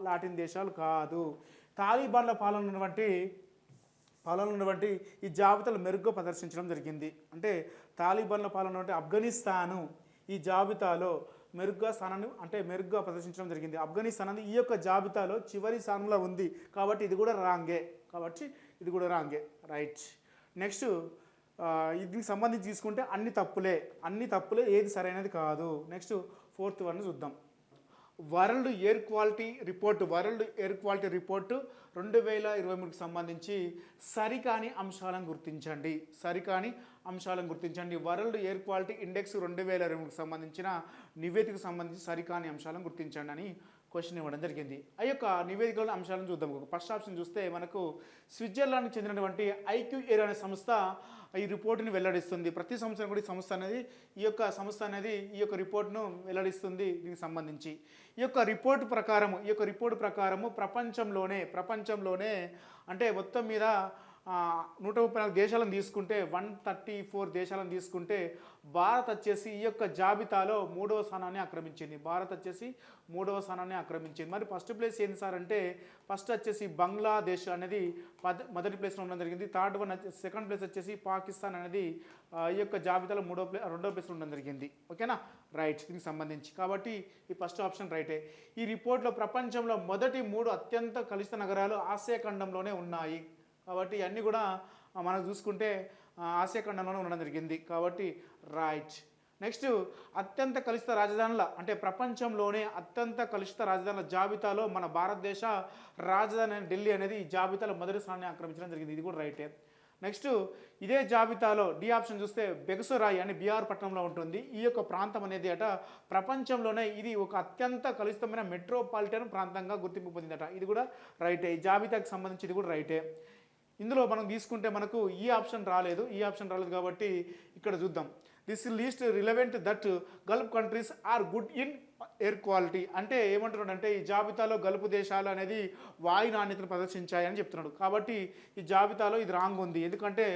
లాటిన్ దేశాలు కాదు. తాలిబాన్ల పాలన ఉన్నటువంటి ఈ జాబితాలు మెరుగ్గా ప్రదర్శించడం జరిగింది. అంటే తాలిబాన్ల పాలన ఉన్నటువంటి ఆఫ్ఘనిస్తాను ఈ జాబితాలో మెరుగ్గా ప్రదర్శించడం జరిగింది. ఆఫ్ఘనిస్తాన్ అనేది ఈ యొక్క జాబితాలో చివరి స్థానంలో ఉంది. కాబట్టి ఇది కూడా రాంగే, రైట్. నెక్స్ట్, దీనికి సంబంధించి తీసుకుంటే అన్ని తప్పులే ఏది సరైనది కాదు. నెక్స్ట్ ఫోర్త్ వన్ చూద్దాం. వరల్డ్ ఎయిర్ క్వాలిటీ రిపోర్టు 2023కి సంబంధించి సరికాని అంశాలను గుర్తించండి. వరల్డ్ ఎయిర్ క్వాలిటీ ఇండెక్స్ 2023కి సంబంధించిన నివేదికకు సంబంధించి సరికాని అంశాలను గుర్తించండి అని క్వశ్చన్ ఇవ్వడం జరిగింది. ఆ యొక్క నివేదికలోని అంశాలను చూద్దాం. ఫస్ట్ ఆప్షన్ చూస్తే మనకు స్విట్జర్లాండ్కి చెందినటువంటి ఐక్యూ ఎయిర్ అనే సంస్థ ఈ రిపోర్టుని వెల్లడిస్తుంది. ప్రతి సంవత్సరం కూడా ఈ సంస్థ అనేది ఈ యొక్క రిపోర్ట్ను వెల్లడిస్తుంది. దీనికి సంబంధించి ఈ యొక్క రిపోర్టు ప్రకారము ప్రపంచంలోనే అంటే మొత్తం మీద 134 దేశాలను తీసుకుంటే 134 దేశాలను తీసుకుంటే భారత్ వచ్చేసి ఈ యొక్క జాబితాలో 3వ స్థానాన్ని ఆక్రమించింది. మరి ఫస్ట్ ప్లేస్ ఏంటి సార్ అంటే ఫస్ట్ వచ్చేసి బంగ్లాదేశ్ అనేది మొదటి ప్లేస్లో ఉండడం జరిగింది. సెకండ్ ప్లేస్ వచ్చేసి పాకిస్తాన్ అనేది ఈ యొక్క జాబితాలో రెండో ప్లేస్లో ఉండడం జరిగింది. ఓకేనా, రైట్. దీనికి సంబంధించి కాబట్టి ఈ ఫస్ట్ ఆప్షన్ రైటే. ఈ రిపోర్ట్లో ప్రపంచంలో మొదటి 3 అత్యంత కలుషిత నగరాలు ఆసియా ఖండంలోనే ఉన్నాయి. కాబట్టి ఇవన్నీ కూడా మనం చూసుకుంటే ఆసియా ఖండంలోనే ఉండడం జరిగింది. కాబట్టి రైట్. నెక్స్ట్ అత్యంత కలుషిత రాజధానుల అంటే ప్రపంచంలోనే అత్యంత కలుషిత రాజధానుల జాబితాలో మన భారతదేశ రాజధాని ఢిల్లీ అనేది ఈ జాబితాలో మొదటి స్థానాన్ని ఆక్రమించడం జరిగింది. ఇది కూడా రైటే. నెక్స్ట్ ఇదే జాబితాలో డి ఆప్షన్ చూస్తే బెగుసరాయి అని బీహార్ పట్టణంలో ఉంటుంది. ఈ యొక్క ప్రాంతం అనేది ప్రపంచంలోనే ఇది ఒక అత్యంత కలుషితమైన మెట్రోపాలిటన్ ప్రాంతంగా గుర్తింపు పొందిందట. ఇది కూడా రైటే. ఈ జాబితాకి సంబంధించి ఇది కూడా రైటే. ఇందులో మనం తీసుకుంటే మనకు ఈ ఆప్షన్ రాలేదు కాబట్టి ఇక్కడ చూద్దాం. This least relevant that Gulf countries are good in air quality అంటే ఏమంటున్నాడు ఈ జాబితాలో గల్ఫ్ దేశాలు అనేది వాయు నాణ్యతను ప్రదర్శించాయని చెప్తున్నాడు. కాబట్టి ఈ జాబితాలో ఇది రాంగ్ ఉంది. ఎందుకంటే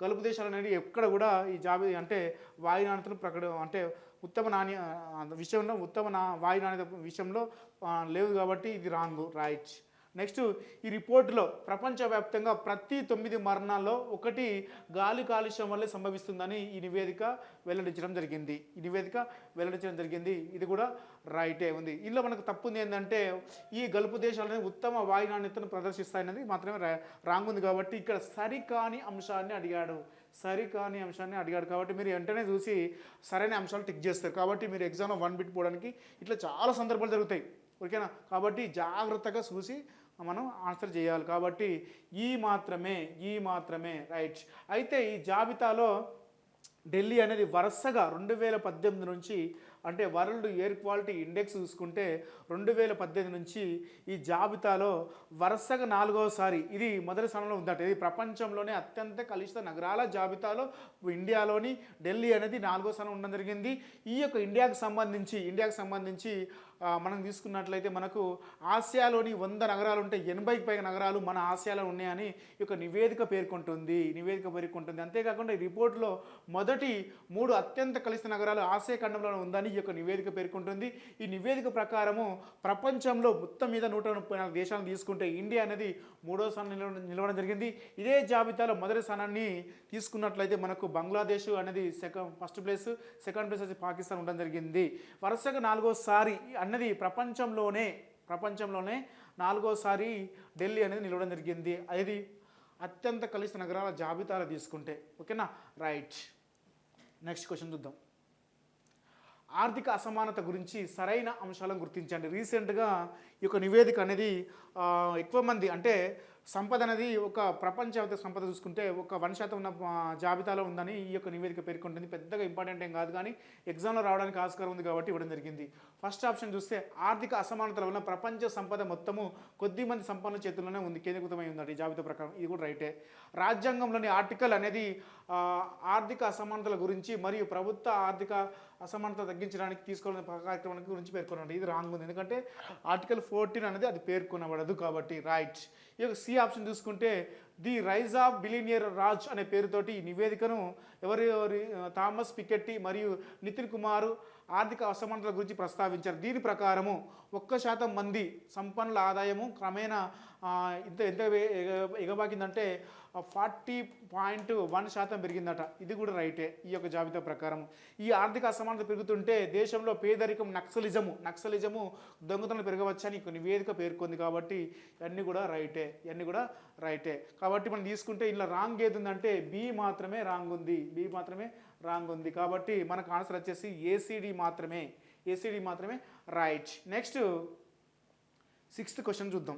గల్ఫ్ దేశాలు అనేది ఎక్కడ కూడా ఈ అంటే వాయు నాణ్యతను అంటే ఉత్తమ వాయు నాణ్యత విషయంలో లేదు కాబట్టి ఇది రాంగ్. రైట్. నెక్స్ట్ ఈ రిపోర్టులో ప్రపంచవ్యాప్తంగా ప్రతి 9 మరణాల్లో 1 గాలి కాలుష్యం వల్లే సంభవిస్తుందని ఈ నివేదిక వెల్లడించడం జరిగింది. ఇది కూడా రైటే ఉంది. ఇందులో మనకు తప్పుంది ఏంటంటే ఈ గల్ఫ్ దేశాలని ఉత్తమ వాయు నాణ్యతను ప్రదర్శిస్తాయనేది మాత్రమే రాంగ్ ఉంది. కాబట్టి ఇక్కడ సరికాని అంశాన్ని అడిగాడు కాబట్టి మీరు వెంటనే చూసి సరైన అంశాలు టిక్ చేస్తారు. కాబట్టి మీరు ఎగ్జామ్లో 1 బిట్ పోవడానికి ఇట్లా చాలా సందర్భాలు జరుగుతాయి. ఓకేనా, కాబట్టి జాగ్రత్తగా చూసి మనం ఆన్సర్ చేయాలి. కాబట్టి ఈ మాత్రమే రైట్. అయితే ఈ జాబితాలో ఢిల్లీ అనేది వరుసగా 2018 నుంచి అంటే వరల్డ్ ఎయిర్ క్వాలిటీ ఇండెక్స్ చూసుకుంటే 2018 నుంచి ఈ జాబితాలో వరుసగా 4వసారి ఇది మొదటి స్థానంలో ఉందట. ఇది ప్రపంచంలోనే అత్యంత కలుషిత నగరాల జాబితాలో ఇండియాలోని ఢిల్లీ అనేది 4వ స్థానం ఉండడం జరిగింది. ఈ యొక్క ఇండియాకు సంబంధించి మనం తీసుకున్నట్లయితే మనకు ఆసియాలోని 100 నగరాలు ఉంటే 80కి పైగా నగరాలు మన ఆసియాలో ఉన్నాయని ఈ యొక్క నివేదిక పేర్కొంటుంది. అంతేకాకుండా ఈ రిపోర్టులో మొదటి 3 అత్యంత కలుషిత నగరాలు ఆసియా ఖండంలో ఉందని ఈ యొక్క నివేదిక పేర్కొంటుంది. ఈ నివేదిక ప్రకారము ప్రపంచంలో మొత్తం మీద 134 దేశాలను తీసుకుంటే ఇండియా అనేది 3వ స్థానం నిలవడం జరిగింది. ఇదే జాబితాలో మొదటి స్థానాన్ని తీసుకున్నట్లయితే మనకు బంగ్లాదేశ్ అనేది ఫస్ట్ ప్లేస్, సెకండ్ ప్లేస్ వచ్చి పాకిస్తాన్ ఉండడం జరిగింది. వరుసగా 4వసారి అన్నది ప్రపంచంలోనే 4వసారి ఢిల్లీ అనేది నిలవడం జరిగింది. అది అత్యంత కలుషిత నగరాల జాబితాలో తీసుకుంటే. ఓకేనా, రైట్. నెక్స్ట్ క్వశ్చన్ చూద్దాం. ఆర్థిక అసమానత గురించి సరైన అంశాలను గుర్తించండి. రీసెంట్గా ఈ యొక్క నివేదిక అనేది ఎక్కువ మంది అంటే సంపద అనేది ఒక ప్రపంచవ్యాప్త సంపద చూసుకుంటే ఒక 1% ఉన్న జాబితాలో ఉందని ఈ యొక్క నివేదిక పేర్కొంటుంది. పెద్దగా ఇంపార్టెంట్ ఏం కాదు, కానీ ఎగ్జామ్లో రావడానికి ఆస్కారం ఉంది కాబట్టి ఇవ్వడం జరిగింది. ఫస్ట్ ఆప్షన్ చూస్తే ఆర్థిక అసమానతల వల్ల ప్రపంచ సంపద మొత్తము కొద్ది మంది సంపన్నుల చేతుల్లోనే ఉంది, కేంద్రీకృతమై ఉందండి ఈ జాబితా ప్రకారం. ఇది కూడా రైటే. రాజ్యాంగంలోని ఆర్టికల్ అనేది ఆర్థిక అసమానతల గురించి మరియు ప్రభుత్వ ఆర్థిక అసమానత తగ్గించడానికి తీసుకోవాలని కార్యక్రమాల గురించి పేర్కొనండి. ఇది రాంగ్ ఉంది, ఎందుకంటే ఆర్టికల్ 14 అనేది అది పేర్కొనబడదు కాబట్టి. రైట్. ఈ యొక్క సి ఆప్షన్ చూసుకుంటే the rise of billionaire Raj అనే పేరుతోటి ఈ నివేదికను థామస్ పికెట్టి మరియు నితిన్ కుమార్ ఆర్థిక అసమానతల గురించి ప్రస్తావించారు. దీని ప్రకారము 1% మంది సంపన్నుల ఆదాయము క్రమేణా ఎంత ఎగబాకిందంటే 40.1% పెరిగిందట. ఇది కూడా రైటే ఈ యొక్క జాబితా ప్రకారం. ఈ ఆర్థిక అసమానత పెరుగుతుంటే దేశంలో పేదరికం, నక్సలిజము దొంగతనం పెరగవచ్చని నివేదిక పేర్కొంది. కాబట్టి ఇవన్నీ కూడా రైటే. కాబట్టి మనం తీసుకుంటే ఇలా రాంగ్ ఏది ఉందంటే బి మాత్రమే రాంగ్ ఉంది, బి మాత్రమే రాంగ్ ఉంది. కాబట్టి మనకు ఆన్సర్ వచ్చేసి ఏసీడీ మాత్రమే, ఏసీడీ మాత్రమే రైట్. నెక్స్ట్ సిక్స్త్ క్వశ్చన్ చూద్దాం.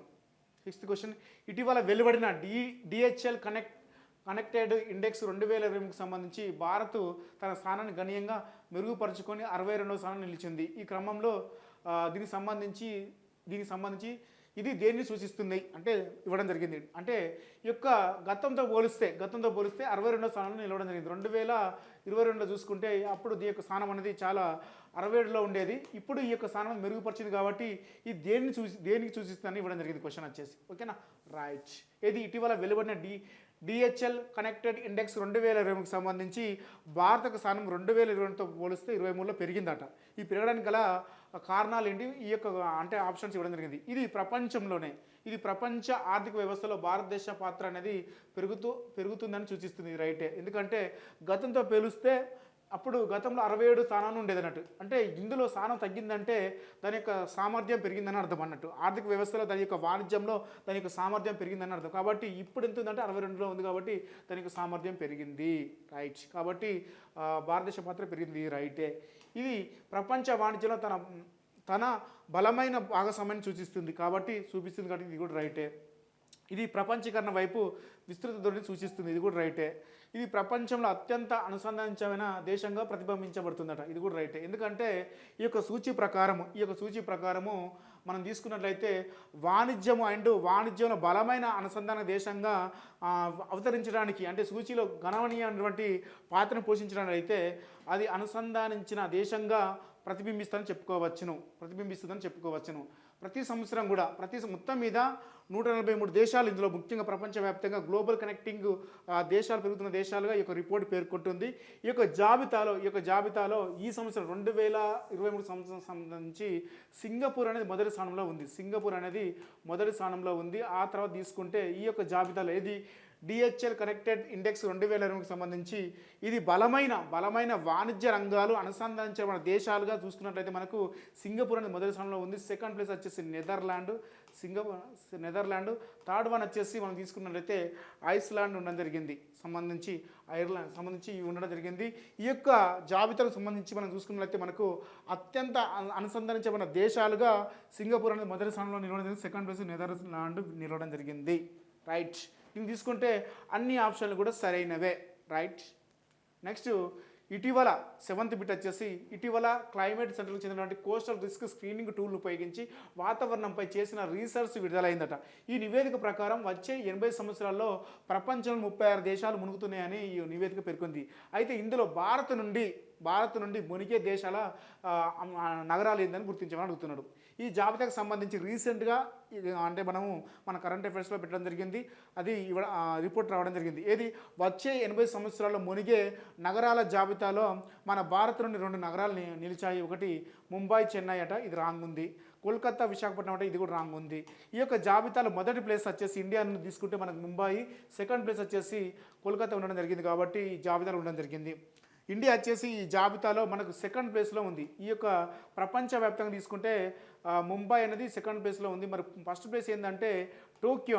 సిక్స్త్ క్వశ్చన్, ఇటీవల వెలువడిన డిహెచ్ఎల్ కనెక్టెడ్ ఇండెక్స్ 2023కి సంబంధించి భారత్ తన స్థానాన్ని గణనీయంగా మెరుగుపరుచుకొని 62వ స్థానం నిలిచింది. ఈ క్రమంలో దీనికి సంబంధించి ఇది దేన్ని సూచిస్తుంది అంటే ఇవ్వడం జరిగింది. అంటే ఈ యొక్క గతంతో పోలిస్తే 62వ స్థానంలో నిలవడం జరిగింది. 2022లో చూసుకుంటే అప్పుడు ఈ యొక్క స్థానం అనేది చాలా 67లో ఉండేది. ఇప్పుడు ఈ యొక్క స్థానం మెరుగుపరిచింది కాబట్టి ఇది దేనికి సూచిస్తుందని ఇవ్వడం జరిగింది క్వశ్చన్ వచ్చేసి. ఓకేనా రైట్. ఇది ఇటీవల వెలువడిన డిహెచ్ఎల్ కనెక్టెడ్ ఇండెక్స్ 2020కి సంబంధించి భారతకు స్థానం 2020తో పోలిస్తే 23లో పెరిగిందట. ఈ పెరగడానికి గల కారణాలు ఏంటి? ఈ యొక్క అంటే ఆప్షన్స్ ఇవ్వడం జరిగింది. ఇది ప్రపంచ ఆర్థిక వ్యవస్థలో భారతదేశ పాత్ర అనేది పెరుగుతుందని సూచిస్తుంది. రైటే. ఎందుకంటే గతంతో పోలిస్తే అప్పుడు గతంలో 67 స్థానాలు ఉండేది అన్నట్టు. అంటే ఇందులో స్థానం తగ్గిందంటే దాని యొక్క సామర్థ్యం పెరిగిందని అర్థం అన్నట్టు. ఆర్థిక వ్యవస్థలో దాని యొక్క వాణిజ్యంలో దాని యొక్క సామర్థ్యం పెరిగిందని అర్థం. కాబట్టి ఇప్పుడు ఎంత ఉందంటే 62లో ఉంది కాబట్టి దాని యొక్క సామర్థ్యం పెరిగింది. రైట్. కాబట్టి భారతదేశ పాత్ర పెరిగింది. రైటే. ఇది ప్రపంచ వాణిజ్యంలో తన బలమైన భాగస్వామ్యాన్ని చూపిస్తుంది కాబట్టి ఇది కూడా రైటే. ఇది ప్రపంచీకరణ వైపు విస్తృత ధోరణిని సూచిస్తుంది. ఇది కూడా రైటే. ఇది ప్రపంచంలో అత్యంత అనుసంధానించమైన దేశంగా ప్రతిబింబించబడుతుందట. ఇది కూడా రైటే. ఎందుకంటే ఈ యొక్క సూచి ప్రకారము మనం తీసుకున్నట్లయితే వాణిజ్యంలో బలమైన అనుసంధాన దేశంగా అవతరించడానికి అంటే సూచీలో గణనీయమైనటువంటి పాత్రను పోషించడానికి అయితే అది అనుసంధానించిన దేశంగా ప్రతిబింబిస్తుందని చెప్పుకోవచ్చును. ప్రతి సంవత్సరం కూడా మొత్తం మీద 143 దేశాలు, ఇందులో ముఖ్యంగా ప్రపంచవ్యాప్తంగా గ్లోబల్ కనెక్టింగ్ దేశాలు పెరుగుతున్న దేశాలుగా ఈ యొక్క రిపోర్ట్ పేర్కొంటుంది. ఈ యొక్క జాబితాలో ఈ సంవత్సరం 2023 సంవత్సరం సంబంధించి సింగపూర్ అనేది మొదటి స్థానంలో ఉంది. ఆ తర్వాత తీసుకుంటే ఈ యొక్క జాబితాలో ఏది డిహెచ్ఎల్ కనెక్టెడ్ ఇండెక్స్ 2020కి సంబంధించి ఇది బలమైన వాణిజ్య రంగాలు అనుసంధానించబడిన దేశాలుగా చూసుకున్నట్లయితే మనకు సింగపూర్ అనేది మొదటి స్థానంలో ఉంది. సెకండ్ ప్లేస్ వచ్చేసి నెదర్లాండ్, థర్డ్ వన్ వచ్చేసి మనం తీసుకున్నట్లయితే ఐస్లాండ్ ఉండడం జరిగింది. సంబంధించి ఉండడం జరిగింది. ఈ యొక్క జాబితాకు సంబంధించి మనం చూసుకున్నట్లయితే మనకు అత్యంత అనుసంధానించబడిన దేశాలుగా సింగపూర్ అనేది మొదటి స్థానంలో నిలవడం జరిగింది. సెకండ్ ప్లేస్ నెదర్లాండ్ నిలవడం జరిగింది. రైట్. దీన్ని తీసుకుంటే అన్ని ఆప్షన్లు కూడా సరైనవే. రైట్. నెక్స్ట్ ఇటీవల సెవెంత్ బిట్ వచ్చేసి ఇటీవల క్లైమేట్ సెంటర్కి చెందినటువంటి కోస్టల్ రిస్క్ స్క్రీనింగ్ టూల్ను ఉపయోగించి వాతావరణంపై చేసిన రీసెర్చ్ విడుదలైందట. ఈ నివేదిక ప్రకారం వచ్చే 80 సంవత్సరాల్లో ప్రపంచంలో 36 దేశాలు మునుగుతున్నాయని ఈ నివేదిక పేర్కొంది. అయితే ఇందులో భారత్ నుండి మునిగే దేశాల నగరాలు ఏందని గుర్తించమని అడుగుతున్నాడు. ఈ జాబితాకు సంబంధించి రీసెంట్గా అంటే మన కరెంట్ అఫైర్స్లో పెట్టడం జరిగింది. అది రిపోర్ట్ రావడం జరిగింది. ఏది వచ్చే 80 సంవత్సరాల్లో మునిగే నగరాల జాబితాలో మన భారత్ నుండి 2 నగరాలు నిలిచాయి. ఒకటి ముంబై, చెన్నై అట, ఇది రాంగ్ ఉంది. కోల్కతా, విశాఖపట్నం అంటే ఇది కూడా రాంగ్ ఉంది. ఈ యొక్క జాబితాలో మొదటి ప్లేస్ వచ్చేసి ఇండియాను తీసుకుంటే మనకు ముంబై, సెకండ్ ప్లేస్ వచ్చేసి కోల్కతా ఉండడం జరిగింది. కాబట్టి ఈ జాబితాలో ఉండడం జరిగింది. ఇండియా వచ్చేసి ఈ జాబితాలో మనకు సెకండ్ ప్లేస్లో ఉంది. ఈ యొక్క ప్రపంచవ్యాప్తంగా తీసుకుంటే ముంబై అనేది సెకండ్ ప్లేస్లో ఉంది. మరి ఫస్ట్ ప్లేస్ ఏంటంటే టోక్యో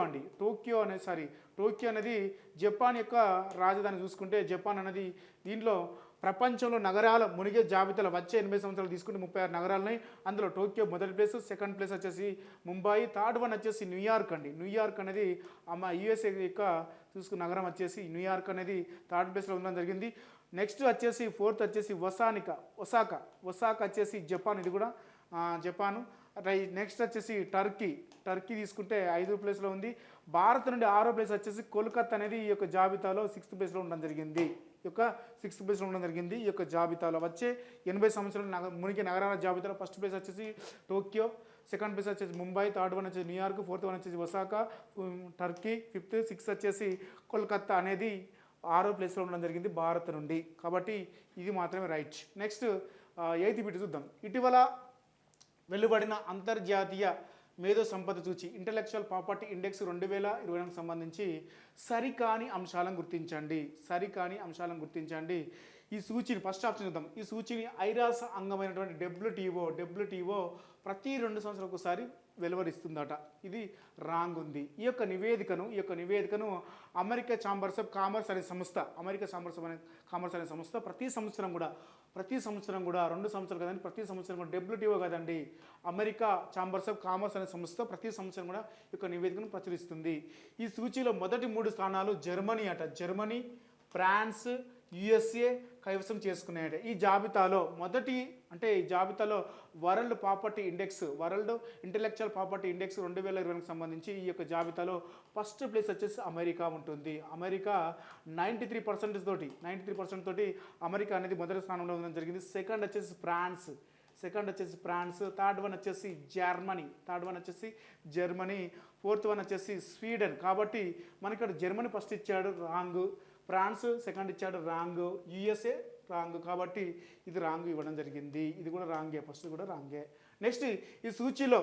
అనేది జపాన్ యొక్క రాజధాని. చూసుకుంటే జపాన్ అనేది దీంట్లో ప్రపంచంలో నగరాల మునిగే జాబితాలో వచ్చే 80 సంవత్సరాలు తీసుకుంటే 36 నగరాలని, అందులో టోక్యో మొదటి ప్లేస్, సెకండ్ ప్లేస్ వచ్చేసి ముంబై, థర్డ్ వన్ వచ్చేసి న్యూయార్క్ అనేది యుఎస్ఏ యొక్క చూసుకున్న నగరం వచ్చేసి న్యూయార్క్ అనేది థర్డ్ ప్లేస్లో ఉండడం జరిగింది. నెక్స్ట్ వచ్చేసి ఫోర్త్ వచ్చేసి ఒసాకా వచ్చేసి జపాన్, ఇది కూడా జపాను. నెక్స్ట్ వచ్చేసి టర్కీ తీసుకుంటే 5వ ప్లేస్లో ఉంది. భారత్ నుండి 6వ ప్లేస్ వచ్చేసి కోల్కతా అనేది ఈ యొక్క జాబితాలో 6th ప్లేస్లో ఉండడం జరిగింది. ఈ యొక్క జాబితాలో వచ్చే 80 సంవత్సరాల మునిగి నగరాల జాబితాలో ఫస్ట్ ప్లేస్ వచ్చేసి టోక్యో, సెకండ్ ప్లేస్ వచ్చేసి ముంబై, థర్డ్ వన్ వచ్చేసి న్యూయార్క్, ఫోర్త్ వన్ వచ్చేసి ఒసాకా, టర్కీ, 5th, 6th వచ్చేసి కోల్కతా అనేది 6వ ప్లేస్లో ఉండడం జరిగింది భారత్ నుండి. కాబట్టి ఇది మాత్రమే రైట్. నెక్స్ట్ 8th బిట్ చూద్దాం. ఇటీవల వెలువడిన అంతర్జాతీయ మేధో సంపద సూచి ఇంటలెక్చువల్ ప్రాపర్టీ ఇండెక్స్ 2020కు సంబంధించి సరికాని అంశాలను గుర్తించండి. సరికాని అంశాలను గుర్తించండి. ఈ సూచీని ఫస్ట్ ఆప్షన్ చూద్దాం. ఈ సూచీని ఐరాస అంగమైనటువంటి డబ్ల్యూటీఓ ప్రతి 2 సంవత్సరాలకు ఒకసారి వెలువరిస్తుందట. ఇది రాంగ్ ఉంది. ఈ యొక్క నివేదికను అమెరికా ఛాంబర్స్ ఆఫ్ కామర్స్ అనే సంస్థ, కామర్స్ అనే సంస్థ ప్రతి సంవత్సరం కూడా 2 సంవత్సరాలు కదండి, ప్రతి సంవత్సరం కూడా డబ్ల్యూటీఓ కదండి, అమెరికా ఛాంబర్స్ ఆఫ్ కామర్స్ అనే సంస్థ ప్రతి సంవత్సరం కూడా ఈ యొక్క నివేదికను ప్రచురిస్తుంది. ఈ సూచీలో మొదటి 3 స్థానాలు జర్మనీ, ఫ్రాన్స్, యుఎస్ఏ కైవసం చేసుకున్నాయట. ఈ జాబితాలో వరల్డ్ ఇంటెలెక్చువల్ ప్రాపర్టీ ఇండెక్స్ 2020కి సంబంధించి ఈ యొక్క జాబితాలో ఫస్ట్ ప్లేస్ వచ్చేసి అమెరికా ఉంటుంది. అమెరికా 93% తోటి అమెరికా అనేది మొదటి స్థానంలో ఉండడం జరిగింది. సెకండ్ వచ్చేసి ఫ్రాన్స్, థర్డ్ వన్ వచ్చేసి జర్మనీ, ఫోర్త్ వన్ వచ్చేసి స్వీడన్. కాబట్టి మనకి ఇక్కడ జర్మనీ ఫస్ట్ ఇచ్చాడు, రాంగ్. ఫ్రాన్స్ సెకండ్ ఇచ్చాడు, రాంగ్. USA wrong. కాబట్టి ఇది రాంగ్ ఇవ్వడం జరిగింది. ఇది కూడా రాంగే, ఫస్ట్ కూడా రాంగే. నెక్స్ట్, ఈ సూచీలో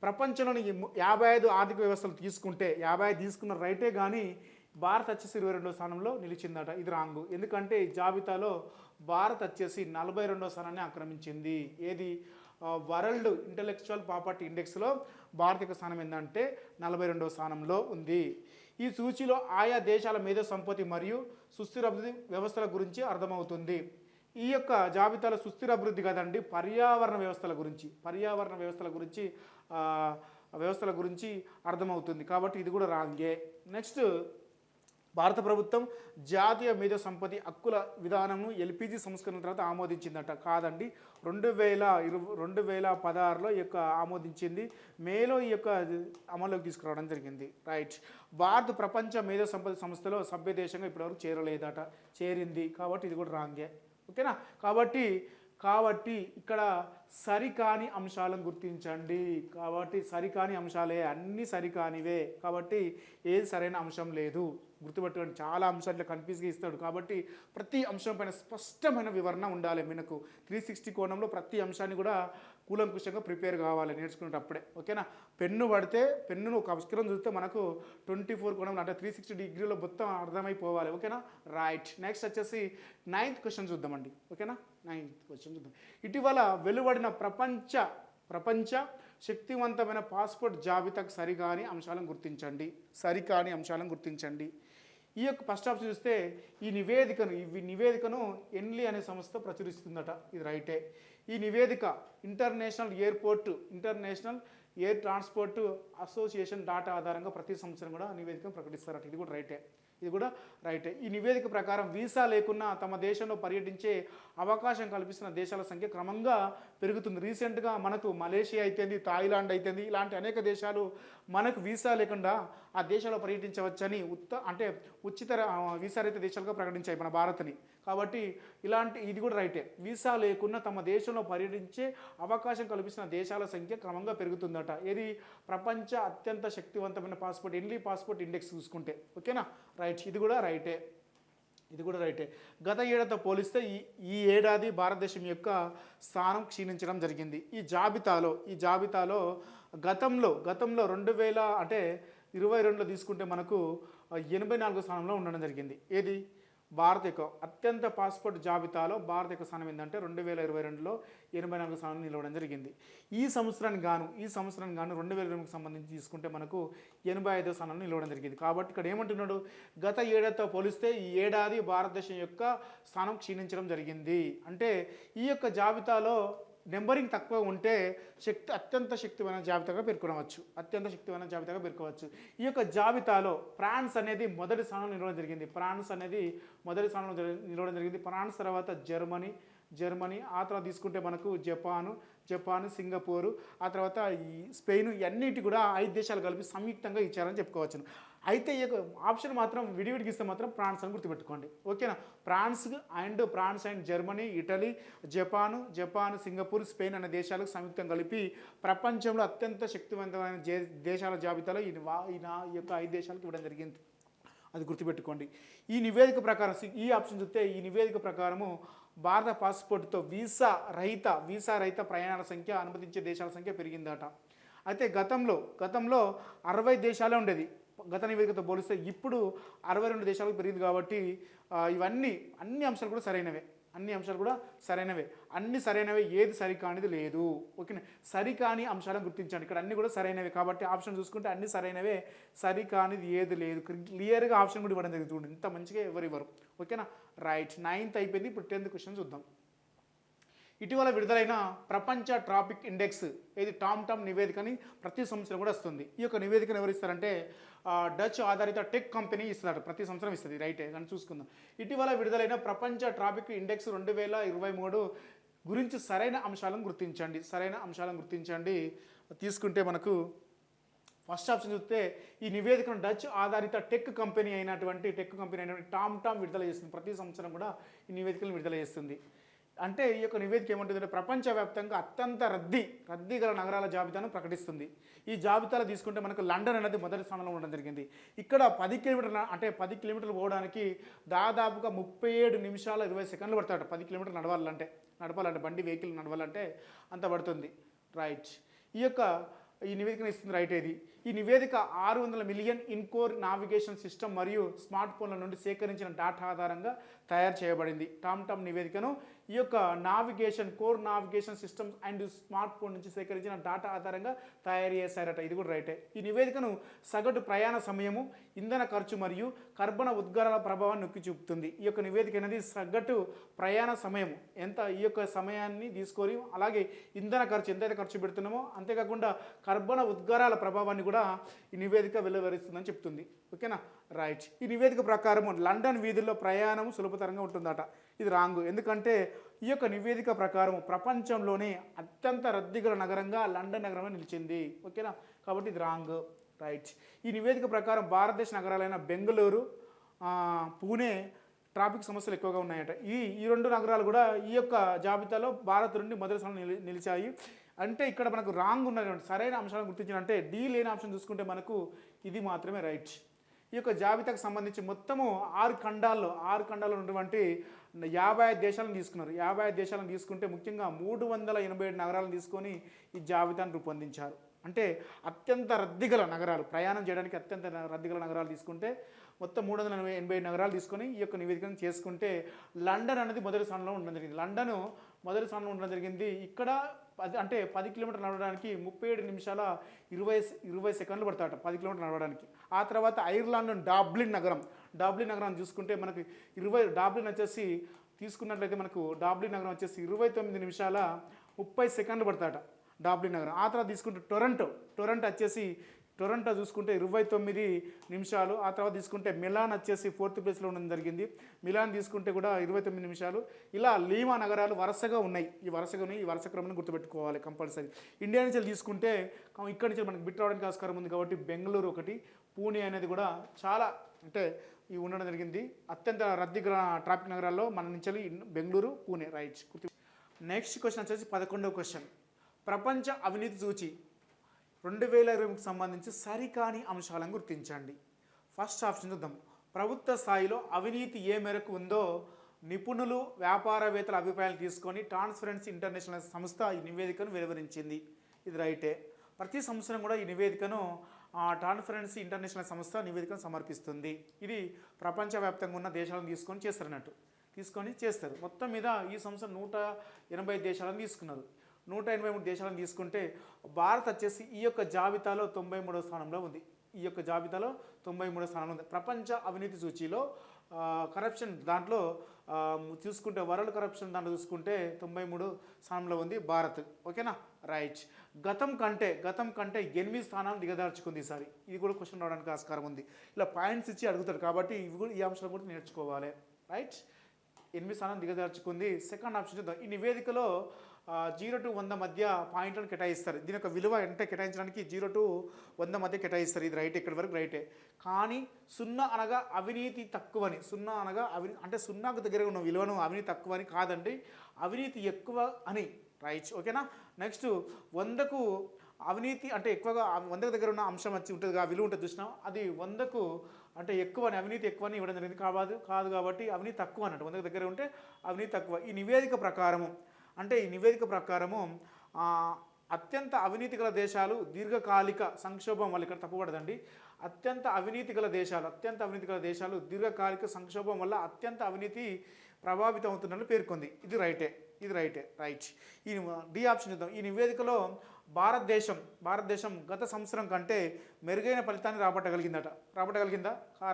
ప్రపంచంలోని 55 ఆర్థిక వ్యవస్థలు తీసుకుంటే 55 తీసుకున్న రైటే కానీ భారత్ వచ్చేసి 22వ స్థానంలో నిలిచిందట. ఇది రాంగ్. ఎందుకంటే ఈ జాబితాలో భారత్ వచ్చేసి 42వ స్థానాన్ని ఆక్రమించింది. ఏది వరల్డ్ ఇంటెలెక్చువల్ ప్రాపర్టీ ఇండెక్స్లో భారత్ యొక్క స్థానం ఏంటంటే 42వ స్థానంలో ఉంది. ఈ సూచీలో ఆయా దేశాల మేధో సంపత్తి మరియు సుస్థిర అభివృద్ధి వ్యవస్థల గురించి అర్థమవుతుంది. ఈ యొక్క జాబితాలో సుస్థిర అభివృద్ధి కదండి, పర్యావరణ వ్యవస్థల గురించి అర్థమవుతుంది. కాబట్టి ఇది కూడా రాంగే. నెక్స్ట్, భారత ప్రభుత్వం జాతీయ మేధో సంపత్తి హక్కుల విధానంను ఎల్పిజి సంస్కరణ తర్వాత ఆమోదించిందట. కాదండి, 2016లో ఈ యొక్క ఆమోదించింది. మేలో ఈ యొక్క అమల్లోకి తీసుకురావడం జరిగింది. రైట్. భారత్ ప్రపంచ మేధో సంపత్తి సంస్థలో సభ్య దేశంగా ఇప్పటివరకు చేరింది. కాబట్టి ఇది కూడా రాంగే. ఓకేనా. కాబట్టి ఇక్కడ సరికాని అంశాలను గుర్తించండి. కాబట్టి సరికాని అంశాలే, అన్నీ సరికానివే. కాబట్టి ఏది సరైన అంశం లేదు. గుర్తుపెట్టుకోండి, చాలా అంశాలు కన్ఫ్యూజ్గా ఇస్తాడు. కాబట్టి ప్రతి అంశం పైన స్పష్టమైన వివరణ ఉండాలి. మనకు 360 కోణంలో ప్రతి అంశాన్ని కూడా కూలంకుషంగా ప్రిపేర్ కావాలి నేర్చుకునేటప్పుడే. ఓకేనా. పెన్నును ఒక అక్షరం చూస్తే మనకు 24 కోణంలో అంటే 360 డిగ్రీలో మొత్తం అర్థమైపోవాలి. ఓకేనా. రైట్. నెక్స్ట్ వచ్చేసి 9th క్వశ్చన్ చూద్దామండి. ఓకేనా. 9th క్వశ్చన్ చూద్దాం. ఇటీవల వెలువడిన ప్రపంచ శక్తివంతమైన పాస్పోర్ట్ జాబితాకు సరికాని అంశాలను గుర్తించండి. ఈ యొక్క ఫస్ట్ ఆప్షన్ చూస్తే ఈ నివేదికను ఎన్లీ అనే సంస్థ ప్రచురిస్తుందట. ఇది రైటే. ఈ నివేదిక international air transport association data ఆధారంగా ప్రతి సంవత్సరం కూడా నివేదికను ప్రకటిస్తారట. ఇది కూడా రైటే. ఈ నివేదిక ప్రకారం వీసా లేకున్నా తమ దేశంలో పర్యటించే అవకాశం కల్పిస్తున్న దేశాల సంఖ్య క్రమంగా పెరుగుతుంది. రీసెంట్గా మనకు మలేషియా అయితేంది, థాయిలాండ్ అయితేంది, ఇలాంటి అనేక దేశాలు మనకు వీసా లేకుండా ఆ దేశాల్లో పర్యటించవచ్చని ఉచిత వీసా రహిత దేశాలుగా ప్రకటించాయి మన భారత్ని. కాబట్టి ఇది కూడా రైటే. వీసా లేకున్నా తమ దేశంలో పర్యటించే అవకాశం కల్పిస్తున్న దేశాల సంఖ్య క్రమంగా పెరుగుతుందట. ఇది ప్రపంచ అత్యంత శక్తివంతమైన పాస్పోర్ట్ పాస్పోర్ట్ ఇండెక్స్ చూసుకుంటే. ఓకేనా. రైట్. ఇది కూడా రైటే. గత ఏడాదితో పోలిస్తే ఈ ఏడాది భారతదేశం యొక్క స్థానం క్షీణించడం జరిగింది. ఈ జాబితాలో గతంలో 2022లో తీసుకుంటే మనకు 84వ స్థానంలో ఉండడం జరిగింది. ఏది భారత్ యొక్క అత్యంత పాస్పోర్ట్ జాబితాలో భారత్ యొక్క స్థానం ఏంటంటే 2022లో 84వ స్థానంలో నిలవడం జరిగింది. ఈ సంవత్సరానికి గాను 2022కి సంబంధించి తీసుకుంటే మనకు 85వ స్థానంలో నిలవడం జరిగింది. కాబట్టి ఇక్కడ ఏమంటున్నాడు, గత ఏడాదితో పోలిస్తే ఈ ఏడాది భారతదేశం యొక్క స్థానం క్షీణించడం జరిగింది. అంటే ఈ యొక్క జాబితాలో నెంబరింగ్ తక్కువ ఉంటే అత్యంత శక్తివంతమైన జాబితాగా పేర్కొనవచ్చు. ఈ యొక్క జాబితాలో ఫ్రాన్స్ అనేది మొదటి స్థానంలో నిలవడం జరిగింది. ఫ్రాన్స్ తర్వాత జర్మనీ, ఆ తర్వాత తీసుకుంటే మనకు జపాన్, సింగపూర్, ఆ తర్వాత ఈ స్పెయిన్, ఇవన్నిటి కూడా 5 దేశాలు కలిపి సంయుక్తంగా ఇచ్చారని చెప్పుకోవచ్చు. అయితే ఈ ఆప్షన్ మాత్రం విడివిడికి ఇస్తే మాత్రం ఫ్రాన్స్ అని గుర్తుపెట్టుకోండి. ఓకేనా. France and Germany, Italy, Japan, Singapore, Spain అనే దేశాలకు సంయుక్తంగా కలిపి ప్రపంచంలో అత్యంత శక్తివంతమైన దేశాల జాబితాలో ఈ యొక్క 5 దేశాలకు ఇవ్వడం జరిగింది. అది గుర్తుపెట్టుకోండి. ఈ నివేదిక ప్రకారం ఈ ఆప్షన్ చూస్తే ఈ నివేదిక ప్రకారము భారత పాస్పోర్ట్తో వీసా రహిత ప్రయాణాల సంఖ్య, అనుమతించే దేశాల సంఖ్య పెరిగిందట. అయితే గతంలో 60 దేశాలే ఉండేది గత నివేదికతో పోలిస్తే ఇప్పుడు 62 దేశాలకు పెరిగింది కాబట్టి ఇవన్నీ అన్ని అంశాలు కూడా సరైనవే. అన్ని అంశాలు కూడా సరైనవే. అన్ని సరైనవే, ఏది సరికానిది లేదు. ఓకేనా, సరికాని అంశాలను గుర్తించండి. ఇక్కడ అన్ని కూడా సరైనవే కాబట్టి ఆప్షన్ చూసుకుంటే అన్ని సరైనవే, సరికానిది ఏది లేదు. క్లియర్గా ఆప్షన్ కూడా ఇవ్వడం జరిగింది. చూడండి, ఇంత మంచిగా ఎవరు. ఓకేనా, రైట్. 9th అయిపోయింది. ఇప్పుడు 10th క్వశ్చన్ చూద్దాం. ఇటీవల విడుదలైన ప్రపంచ ట్రాఫిక్ ఇండెక్స్ ఇది టామ్ నివేదికని ప్రతి సంవత్సరం కూడా వస్తుంది. ఈ యొక్క నివేదికను ఎవరు ఇస్తారంటే డచ్ ఆధారిత టెక్ కంపెనీ ఇస్తారు. ప్రతి సంవత్సరం ఇస్తుంది. రైటే, కానీ చూసుకుందాం. ఇటీవల విడుదలైన ప్రపంచ ట్రాఫిక్ ఇండెక్స్ 2023 గురించి సరైన అంశాలను గుర్తించండి. తీసుకుంటే మనకు ఫస్ట్ ఆప్షన్ చూస్తే ఈ నివేదికను డచ్ ఆధారిత టెక్ కంపెనీ అయినటువంటి టామ్ విడుదల చేస్తుంది. ప్రతి సంవత్సరం కూడా ఈ నివేదికలను విడుదల చేస్తుంది. అంటే ఈ యొక్క నివేదిక ఏమంటుందంటే ప్రపంచవ్యాప్తంగా అత్యంత రద్దీ గల నగరాల జాబితాను ప్రకటిస్తుంది. ఈ జాబితాలో తీసుకుంటే మనకు లండన్ అనేది మొదటి స్థానంలో ఉండడం జరిగింది. ఇక్కడ 10 కిలోమీటర్లు పోవడానికి దాదాపుగా 37 నిమిషాల 20 సెకండ్లు పడతాడు. 10 కిలోమీటర్లు నడవాలంటే వెహికల్ నడవాలంటే అంత పడుతుంది. రైట్, ఈ నివేదికను ఇస్తుంది. రైట్, ఈ నివేదిక 600 మిలియన్ ఇన్కోర్ నావిగేషన్ సిస్టమ్ మరియు స్మార్ట్ ఫోన్ల నుండి సేకరించిన డేటా ఆధారంగా తయారు చేయబడింది. టామ్ నివేదికను ఈ యొక్క core navigation systems and smart phone నుంచి సేకరించిన డేటా ఆధారంగా తయారు చేశారట. ఇది కూడా రైటే. ఈ నివేదికను సగటు ప్రయాణ సమయము, ఇంధన ఖర్చు మరియు కర్బన ఉద్గారాల ప్రభావాన్ని నొక్కి చూపుతుంది. ఈ యొక్క నివేదిక అనేది సగటు ప్రయాణ సమయం ఎంత, ఈ యొక్క సమయాన్ని తీసుకొని అలాగే ఇంధన ఖర్చు ఎంతైతే ఖర్చు పెడుతున్నామో అంతేకాకుండా కర్బన ఉద్గారాల ప్రభావాన్ని కూడా ఈ నివేదిక వెలువరిస్తుందని చెప్తుంది. ఓకేనా, రైట్. ఈ నివేదిక ప్రకారం లండన్ వీధుల్లో ప్రయాణం సులభతరంగా ఉంటుందట. ఇది రాంగ్. ఎందుకంటే ఈ యొక్క నివేదిక ప్రకారం ప్రపంచంలోనే అత్యంత రద్దీగల నగరంగా లండన్ నగరమే నిలిచింది. ఓకేనా, కాబట్టి ఇది రాంగ్. రైట్. ఈ నివేదిక ప్రకారం భారతదేశ నగరాలైన బెంగళూరు, పూణే ట్రాఫిక్ సమస్యలు ఎక్కువగా ఉన్నాయట. ఈ రెండు నగరాలు కూడా ఈ యొక్క జాబితాలో భారత్ నుండి మొదటి స్థానంలో నిలిచాయి. అంటే ఇక్కడ మనకు రాంగ్ ఉన్నటువంటి సరైన అంశాలను గుర్తించాలంటే డి లేని ఆప్షన్ చూసుకుంటే మనకు ఇది మాత్రమే రైట్. ఈ యొక్క జాబితాకు సంబంధించి మొత్తము 6 ఖండాల్లో ఉన్నటువంటి 55 దేశాలను తీసుకున్నారు. 55 దేశాలను తీసుకుంటే ముఖ్యంగా 387 నగరాలను తీసుకొని ఈ జాబితాను రూపొందించారు. అంటే అత్యంత రద్దీగల నగరాలు, ప్రయాణం చేయడానికి అత్యంత రద్దీగల నగరాలు తీసుకుంటే మొత్తం 387 నగరాలు తీసుకొని ఈ యొక్క నివేదికను చేసుకుంటే లండన్ అనేది మొదటి స్థానంలో ఉండడం జరిగింది. లండన్ మొదటి స్థానంలో ఉండడం జరిగింది. ఇక్కడ అంటే 10 కిలోమీటర్లు నడవడానికి 37 నిమిషాల 20 సెకండ్లు పడతాట 10 కిలోమీటర్లు నడవడానికి. ఆ తర్వాత ఐర్లాండ్ డాబ్లిన్ నగరం చూసుకుంటే మనకి డాబ్లిన్ వచ్చేసి తీసుకున్నట్లయితే మనకు డాబ్లిన్ నగరం వచ్చేసి 29 నిమిషాల 30 సెకండ్లు పడతాట డాబ్లిన్ నగరం. ఆ తర్వాత తీసుకుంటే టొరంటో చూసుకుంటే 29 నిమిషాలు. ఆ తర్వాత తీసుకుంటే మిలాన్ వచ్చేసి 4th ప్లేస్లో ఉండడం జరిగింది. మిలాన్ తీసుకుంటే కూడా 29 నిమిషాలు. ఇలా లీమా నగరాలు వరుసగా ఉన్నాయి. ఈ వరుస క్రమాన్ని గుర్తుపెట్టుకోవాలి కంపల్సరీ. ఇండియా నుంచి తీసుకుంటే ఇక్కడి నుంచి మనకి బిట్ రావడానికి ఆస్కారం ఉంది కాబట్టి బెంగళూరు ఒకటి, పూణే అనేది కూడా చాలా అంటే ఇవి ఉండడం జరిగింది. అత్యంత రద్దీ ట్రాఫిక్ నగరాల్లో మన నుంచి Bengaluru, Pune. Right. Next question వచ్చేసి 11వ క్వశ్చన్. ప్రపంచ అవినీతి సూచి 2020కి సంబంధించి సరికాని అంశాలను గుర్తించండి. ఫస్ట్ ఆప్షన్ చూద్దాం. ప్రభుత్వ స్థాయిలో అవినీతి ఏ మేరకు ఉందో నిపుణులు, వ్యాపారవేత్తల అభిప్రాయాలు తీసుకొని ట్రాన్స్పరెన్సీ ఇంటర్నేషనల్ సంస్థ ఈ నివేదికను వెలువరించింది. ఇది రైటే. ప్రతి సంవత్సరం కూడా ఈ నివేదికను ట్రాన్స్పరెన్సీ ఇంటర్నేషనల్ సంస్థ నివేదికను సమర్పిస్తుంది. ఇది ప్రపంచవ్యాప్తంగా ఉన్న దేశాలను తీసుకొని చేస్తారు. మొత్తం మీద ఈ సంవత్సరం 180 దేశాలను తీసుకున్నారు. 183 దేశాలను తీసుకుంటే భారత్ వచ్చేసి ఈ యొక్క జాబితాలో 93వ స్థానంలో ఉంది. ప్రపంచ అవినీతి సూచీలో కరప్షన్ దాంట్లో చూసుకుంటే వరల్డ్ కరప్షన్ దాంట్లో చూసుకుంటే 93 స్థానంలో ఉంది భారత్. ఓకేనా, రైట్. గతం కంటే 8 స్థానాలు దిగదార్చుకుంది ఈసారి. ఇది కూడా క్వశ్చన్ రావడానికి ఆస్కారం ఉంది. ఇలా పాయింట్స్ ఇచ్చి అడుగుతారు కాబట్టి ఈ అంశాలు కూడా నేర్చుకోవాలి. రైట్, 8 స్థానాలు దిగదార్చుకుంది. సెకండ్ ఆప్షన్ చూద్దాం. ఈ నివేదికలో 0 to 100 మధ్య పాయింట్లను కేటాయిస్తారు. దీని యొక్క విలువ అంటే కేటాయించడానికి 0 to 100 మధ్య కేటాయిస్తారు. ఇది రైట్, ఇక్కడి వరకు రైటే. కానీ 0 అనగా అవినీతి తక్కువని, 0 అనగా అంటే 0కు దగ్గర ఉన్న విలువను అవినీతి తక్కువని కాదండి, అవినీతి ఎక్కువ అని. రైట్, ఓకేనా. నెక్స్ట్ 100కు అవినీతి అంటే ఎక్కువగా 100కు దగ్గర ఉన్న అంశం వచ్చి ఉంటుంది, ఆ విలువ ఉంటుంది చూసినా, అది 100కు అంటే ఎక్కువ అని, అవినీతి ఎక్కువ అని ఇవ్వడం జరిగింది. కాదు కాబట్టి అవినీతి తక్కువ అన్నట్టు, 100కు దగ్గర ఉంటే అవినీతి తక్కువ. ఈ నివేదిక ప్రకారము అత్యంత అవినీతి గల దేశాలు దీర్ఘకాలిక సంక్షోభం వల్ల, ఇక్కడ తప్పుపడదండి, అత్యంత అవినీతి గల దేశాలు దీర్ఘకాలిక సంక్షోభం వల్ల అత్యంత అవినీతి ప్రభావితం అవుతున్నట్లు పేర్కొంది. ఇది రైటే రైట్. ఈ డి ఆప్షన్ చూద్దాం. ఈ నివేదికలో భారతదేశం గత సంవత్సరం కంటే మెరుగైన ఫలితాన్ని రాబట్టగలిగిందా?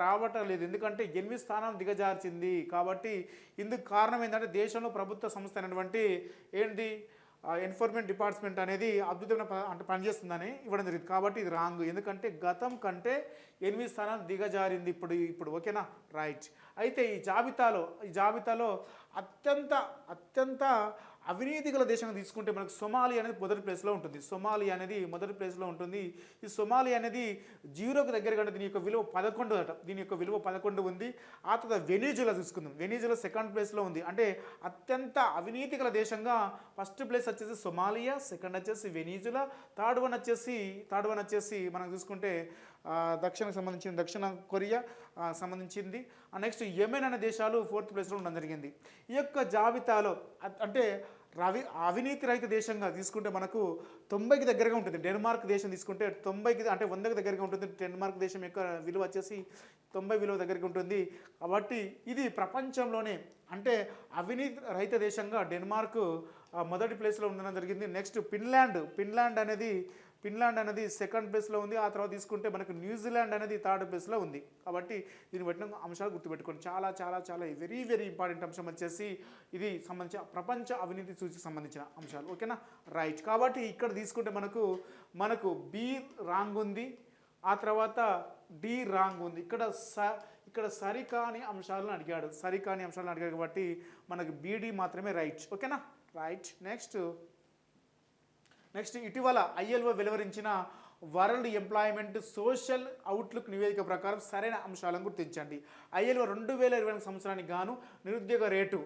రాబట్టలేదు. ఎందుకంటే 8 స్థానం దిగజార్చింది. కాబట్టి ఇందుకు కారణం ఏంటంటే దేశంలో ప్రభుత్వ సంస్థ అయినటువంటి ఏంటి ఎన్ఫోర్స్మెంట్ డిపార్ట్మెంట్ అనేది అద్భుతమైన అంటే పనిచేస్తుందని ఇవ్వడం జరిగింది. కాబట్టి ఇది రాంగ్. ఎందుకంటే గతం కంటే 8 స్థానాలు దిగజారింది ఇప్పుడు ఓకేనా రైట్. అయితే ఈ జాబితాలో అత్యంత అవినీతి గల దేశంగా తీసుకుంటే మనకు సొమాలియా అనేది మొదటి ప్లేస్లో ఉంటుంది. ఈ సొమాలియా అనేది జీరోకి దగ్గరగా దీని యొక్క విలువ 11 ఉంది. ఆ తర్వాత వెనిజులా తీసుకుందాం. వెనిజులా సెకండ్ ప్లేస్లో ఉంది. అంటే అత్యంత అవినీతి గల దేశంగా ఫస్ట్ ప్లేస్ వచ్చేసి సొమాలియా, సెకండ్ వచ్చేసి వెనిజులా, థర్డ్ వన్ వచ్చేసి మనం చూసుకుంటే దక్షిణ కొరియా సంబంధించింది. నెక్స్ట్ యెమెన్ అనే దేశాలు 4th ప్లేస్లో ఉండడం జరిగింది. ఈ యొక్క జాబితాలో అంటే అవినీతి రహిత దేశంగా తీసుకుంటే మనకు 90కి దగ్గరగా ఉంటుంది. డెన్మార్క్ దేశం తీసుకుంటే 90కి అంటే 100కి దగ్గరగా ఉంటుంది. డెన్మార్క్ దేశం యొక్క విలువ వచ్చేసి 90 విలువ దగ్గరికి ఉంటుంది. కాబట్టి ఇది ప్రపంచంలోనే అంటే అవినీతి రహిత దేశంగా డెన్మార్క్ మొదటి ప్లేస్లో ఉండడం జరిగింది. నెక్స్ట్ ఫిన్లాండ్ అనేది సెకండ్ ప్లేస్లో ఉంది. ఆ తర్వాత తీసుకుంటే మనకు న్యూజిలాండ్ అనేది థర్డ్ ప్లేస్లో ఉంది. కాబట్టి దీన్ని బట్టిన అంశాలు గుర్తుపెట్టుకోండి. చాలా చాలా చాలా వెరీ వెరీ ఇంపార్టెంట్ అంశం వచ్చేసి ఇది సంబంధించిన ప్రపంచ అవినీతి సూచికి సంబంధించిన అంశాలు ఓకేనా రైట్. కాబట్టి ఇక్కడ తీసుకుంటే మనకు బి రాంగ్ ఉంది, ఆ తర్వాత డి రాంగ్ ఉంది. ఇక్కడ సరికాని అంశాలను అడిగాడు కాబట్టి మనకు బీడి మాత్రమే రైట్ ఓకేనా రైట్. నెక్స్ట్ ఇటీవల ILO వెలువరించిన వరల్డ్ ఎంప్లాయ్మెంట్ సోషల్ అవుట్లుక్ నివేదిక ప్రకారం సరైన అంశాలను గుర్తించండి. ILO 2020 సంవత్సరానికి గాను నిరుద్యోగ రేటు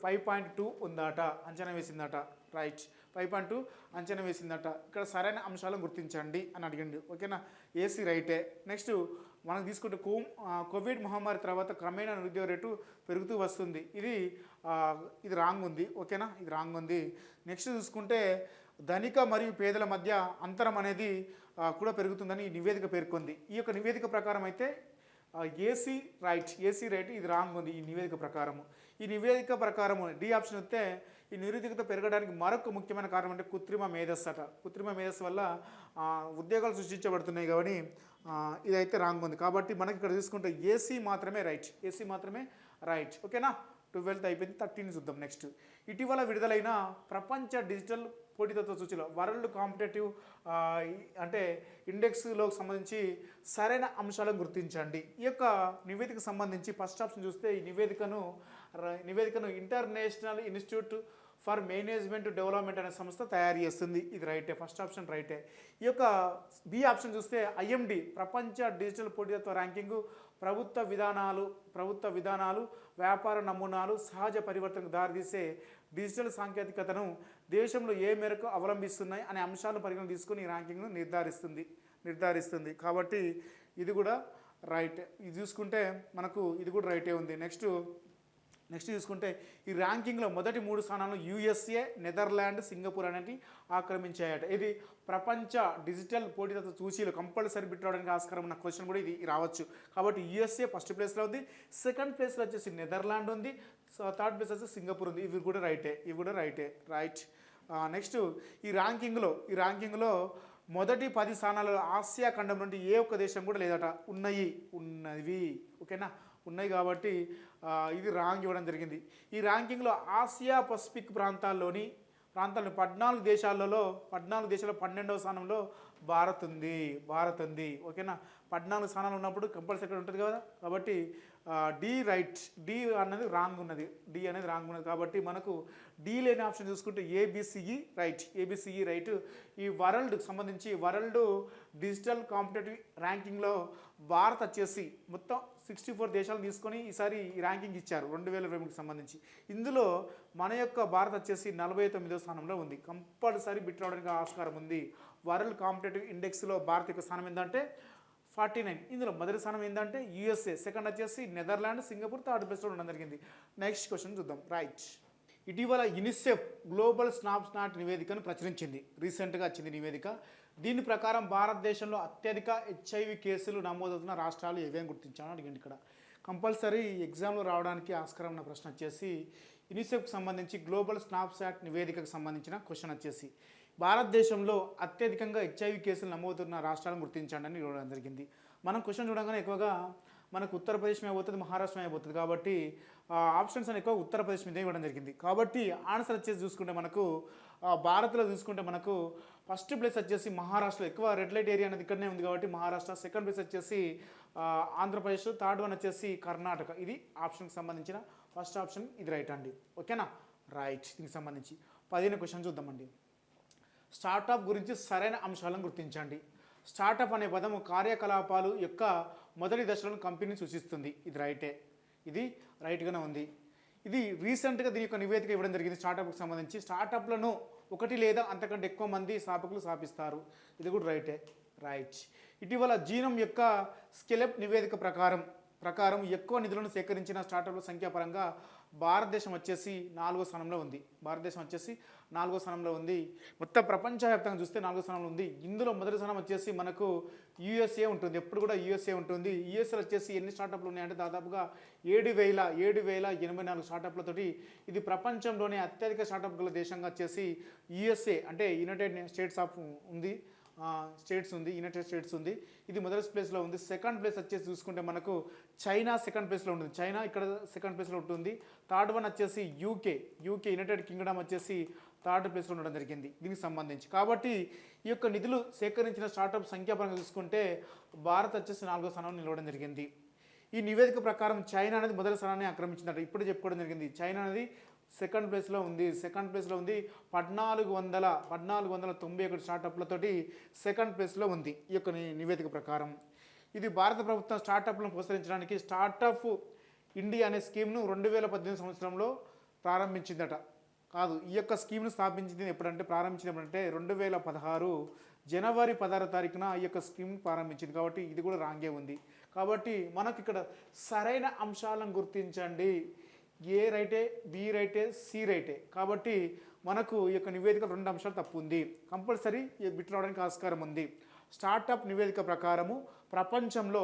5.2 ఉందట, అంచనా వేసిందట రైట్. 5.2 అంచనా వేసిందట. ఇక్కడ సరైన అంశాలను గుర్తించండి అని అడిగింది ఓకేనా. ఏసీ రైటే. నెక్స్ట్ మనం తీసుకుంటే కోవిడ్ మహమ్మారి తర్వాత క్రమేణా నిరుద్యోగ రేటు పెరుగుతూ వస్తుంది. ఇది రాంగ్ ఉంది ఓకేనా, ఇది రాంగ్ ఉంది. నెక్స్ట్ చూసుకుంటే ధనిక మరియు పేదల మధ్య అంతరం అనేది కూడా పెరుగుతుందని ఈ నివేదిక పేర్కొంది. ఈ యొక్క నివేదిక ప్రకారం అయితే ఏసీ రైట్, ఇది రాంగ్ ఉంది ఈ నివేదిక ప్రకారము. డి ఆప్షన్ వస్తే ఈ నిరుద్యోగత పెరగడానికి మరొక ముఖ్యమైన కారణం అంటే కృత్రిమ మేధస్సు వల్ల ఉద్యోగాలు సృష్టించబడుతున్నాయి. కాబట్టి ఇదైతే రాంగ్ ఉంది. కాబట్టి మనకి ఇక్కడ చూసుకుంటే ఏసీ మాత్రమే రైట్ ఓకేనా. 12th అయిపోయింది. 13 చూద్దాం. నెక్స్ట్ ఇటీవల విడుదలైన ప్రపంచ డిజిటల్ పోటీతత్వ సూచిలో వరల్డ్ కాంపిటేటివ్ అంటే ఇండెక్స్లో సంబంధించి సరైన అంశాలను గుర్తించండి. ఈ యొక్క నివేదికకు సంబంధించి ఫస్ట్ ఆప్షన్ చూస్తే ఈ నివేదికను international institute for management development అనే సంస్థ తయారు చేస్తుంది. ఇది రైటే, ఫస్ట్ ఆప్షన్ రైటే. ఈ యొక్క బి ఆప్షన్ చూస్తే IMD ప్రపంచ డిజిటల్ పోటీతత్వ ర్యాంకింగ్ ప్రభుత్వ విధానాలు వ్యాపార నమూనాలు సహజ పరివర్తనకు దారితీసే డిజిటల్ సాంకేతికతను దేశంలో ఏ మేరకు అవలంబిస్తున్నాయి అనే అంశాలను పరిగణన తీసుకుని ఈ ర్యాంకింగ్ను నిర్ధారిస్తుంది. కాబట్టి ఇది కూడా రైట్. ఇది చూసుకుంటే మనకు ఇది కూడా రైటే ఉంది. నెక్స్ట్ చూసుకుంటే ఈ ర్యాంకింగ్లో మొదటి 3 స్థానాలను USA, నెదర్లాండ్, సింగపూర్ అనేవి ఆక్రమించాయట. ఇది ప్రపంచ డిజిటల్ పోటీతత్వ సూచీలు కంపల్సరీ బిట్ రావడానికి ఆస్కారం ఉన్న క్వశ్చన్ కూడా ఇది రావచ్చు. కాబట్టి USA ఫస్ట్ ప్లేస్లో ఉంది, సెకండ్ ప్లేస్లో వచ్చేసి నెదర్లాండ్ ఉంది, థర్డ్ ప్లేస్ వచ్చేసి సింగపూర్ ఉంది. ఇవి కూడా రైటే రైట్. నెక్స్ట్ ఈ ర్యాంకింగ్లో మొదటి 10 స్థానాలలో ఆసియా ఖండం నుండి ఏ ఒక్క దేశం కూడా లేదట. ఉన్నవి ఓకేనా, ఉన్నాయి. కాబట్టి ఇది రాంగ్ ఇవ్వడం జరిగింది. ఈ ర్యాంకింగ్లో ఆసియా పసిఫిక్ ప్రాంతాల్లో 14 దేశాల్లో 12వ స్థానంలో భారత్ ఉంది ఓకేనా. 14 స్థానాలు ఉన్నప్పుడు కంపల్సరీ ఉంటుంది కదా. కాబట్టి డి అనేది రాంగ్ ఉన్నది. కాబట్టి మనకు డి లేని ఆప్షన్ చూసుకుంటే ఏబిసిఈ రైట్. ఈ వరల్డ్ డిజిటల్ కాంపిటేటివ్ ర్యాంకింగ్లో భారత్ వచ్చేసి మొత్తం 64 దేశాలు తీసుకొని ఈసారి ఈ ర్యాంకింగ్ ఇచ్చారు 2020కి సంబంధించి. ఇందులో మన యొక్క భారత్ వచ్చేసి 49వ స్థానంలో ఉంది. కంపల్సరీ బిట్ రావడానికి ఆస్కారం ఉంది. వరల్డ్ కాంపిటేటివ్ ఇండెక్స్లో భారత్ యొక్క స్థానం ఏంటంటే 49. ఇందులో మొదటి స్థానం ఏంటంటే USA, సెకండ్ వచ్చేసి నెదర్లాండ్, సింగపూర్ థర్డ్ ప్లేస్లో ఉండడం జరిగింది. నెక్స్ట్ క్వశ్చన్ చూద్దాం రైట్. ఇటీవల యునిసెఫ్ గ్లోబల్ స్నాప్షాట్ నివేదికను ప్రచురించింది. రీసెంట్గా వచ్చింది నివేదిక. దీని ప్రకారం భారతదేశంలో అత్యధిక హెచ్ఐవి కేసులు నమోదవుతున్న రాష్ట్రాలు ఏవేం గుర్తించామని అడిగింది ఇక్కడ. కంపల్సరీ ఎగ్జామ్లో రావడానికి ఆస్కారం ఉన్న ప్రశ్న వచ్చేసి యూనిసెఫ్కి సంబంధించి గ్లోబల్ స్నాప్చాట్ నివేదికకు సంబంధించిన క్వశ్చన్ వచ్చేసి భారతదేశంలో అత్యధికంగా హెచ్ఐవి కేసులు నమోదవుతున్న రాష్ట్రాలను గుర్తించండి అని ఇవ్వడం జరిగింది. మనం క్వశ్చన్ చూడగానే ఎక్కువగా మనకు ఉత్తరప్రదేశ్ అయిపోతుంది, మహారాష్ట్ర అయిపోతుంది. కాబట్టి ఆప్షన్స్ అని ఎక్కువ ఉత్తరప్రదేశ్ మీద ఇవ్వడం జరిగింది. కాబట్టి ఆన్సర్ వచ్చేసి చూసుకుంటే మనకు భారత్లో చూసుకుంటే మనకు ఫస్ట్ ప్లేస్ వచ్చేసి మహారాష్ట్రలో, ఎక్కువ రెడ్ లైట్ ఏరియా అనేది ఇక్కడనే ఉంది కాబట్టి మహారాష్ట్ర. సెకండ్ ప్లేస్ వచ్చేసి ఆంధ్రప్రదేశ్, థర్డ్ వన్ వచ్చేసి కర్ణాటక. ఇది ఆప్షన్కి సంబంధించిన ఫస్ట్ ఆప్షన్, ఇది రైట్ అండి. ఓకేనా, రైట్. దీనికి సంబంధించి 15 క్వశ్చన్ చూద్దామండి. స్టార్టప్ గురించి సరైన అంశాలను గుర్తించండి. స్టార్టప్ అనే పదము కార్యకలాపాలు యొక్క మొదటి దశలను కంపెనీని సూచిస్తుంది. ఇది రైటే, ఇది రైట్గానే ఉంది. ఇది రీసెంట్గా దీని యొక్క నివేదిక ఇవ్వడం జరిగింది. స్టార్టప్కి సంబంధించి స్టార్టప్లను ఒకటి లేదా అంతకంటే ఎక్కువ మంది స్థాపకులు స్థాపిస్తారు. ఇది కూడా రైటే, రైట్. ఇటీవల జీనోమ్ యొక్క స్కెలెప్ నివేదిక ప్రకారం ఎక్కువ నిధులను సేకరించిన స్టార్టప్ల సంఖ్యాపరంగా భారతదేశం వచ్చేసి 4వ స్థానంలో ఉంది. భారతదేశం వచ్చేసి 4వ స్థానంలో ఉంది. మొత్తం ప్రపంచవ్యాప్తంగా చూస్తే 4వ స్థానంలో ఉంది. ఇందులో మొదటి స్థానం వచ్చేసి మనకు యూఎస్ఏ ఉంటుంది. ఎప్పుడు కూడా యూఎస్ఏ ఉంటుంది. యూఎస్ఏలో వచ్చేసి ఎన్ని స్టార్టప్లు ఉన్నాయంటే దాదాపుగా 7,084 స్టార్టప్లతోటి ఇది ప్రపంచంలోనే అత్యధిక స్టార్టప్ గల దేశంగా వచ్చేసి యూఎస్ఏ అంటే యునైటెడ్ స్టేట్స్ ఆఫ్ ఉంది, యునైటెడ్ స్టేట్స్ ఉంది. ఇది మొదటి ప్లేస్లో ఉంది. సెకండ్ ప్లేస్ వచ్చేసి చూసుకుంటే మనకు చైనా సెకండ్ ప్లేస్లో ఉంటుంది. చైనా ఇక్కడ సెకండ్ ప్లేస్లో ఉంటుంది. థర్డ్ వన్ వచ్చేసి యూకే యునైటెడ్ కింగ్డమ్ వచ్చేసి థర్డ్ ప్లేస్లో ఉండడం జరిగింది దీనికి సంబంధించి. కాబట్టి ఈ యొక్క నిధులు సేకరించిన స్టార్టప్ సంఖ్యాపరంగా చూసుకుంటే భారత్ వచ్చేసి 4వ స్థానంలో నిలవడం జరిగింది. ఈ నివేదిక ప్రకారం చైనా అనేది మొదటి స్థానాన్ని ఆక్రమించిందట. ఇప్పుడు చెప్పుకోవడం జరిగింది. చైనా అనేది సెకండ్ ప్లేస్లో ఉంది. 1491 స్టార్టప్లతోటి సెకండ్ ప్లేస్లో ఉంది ఈ యొక్క నివేదిక ప్రకారం. ఇది భారత ప్రభుత్వం స్టార్టప్లను ప్రోత్సహించడానికి స్టార్టప్ ఇండియా అనే స్కీమ్ను 2018 సంవత్సరంలో ప్రారంభించిందట. కాదు, ఈ యొక్క స్కీమ్ను ప్రారంభించింది ఎప్పుడంటే 2016 జనవరి 16వ తారీఖున ఈ యొక్క స్కీమ్ ప్రారంభించింది. కాబట్టి ఇది కూడా రాంగే ఉంది. కాబట్టి మనకి ఇక్కడ సరైన అంశాలను గుర్తించండి. ఏ రైటే, బి రైటే, సి రైటే. కాబట్టి మనకు ఈ యొక్క నివేదిక 2 అంశాలు తప్పు ఉంది. కంపల్సరీ బిట్ రావడానికి ఆస్కారం ఉంది. స్టార్టప్ నివేదిక ప్రకారము ప్రపంచంలో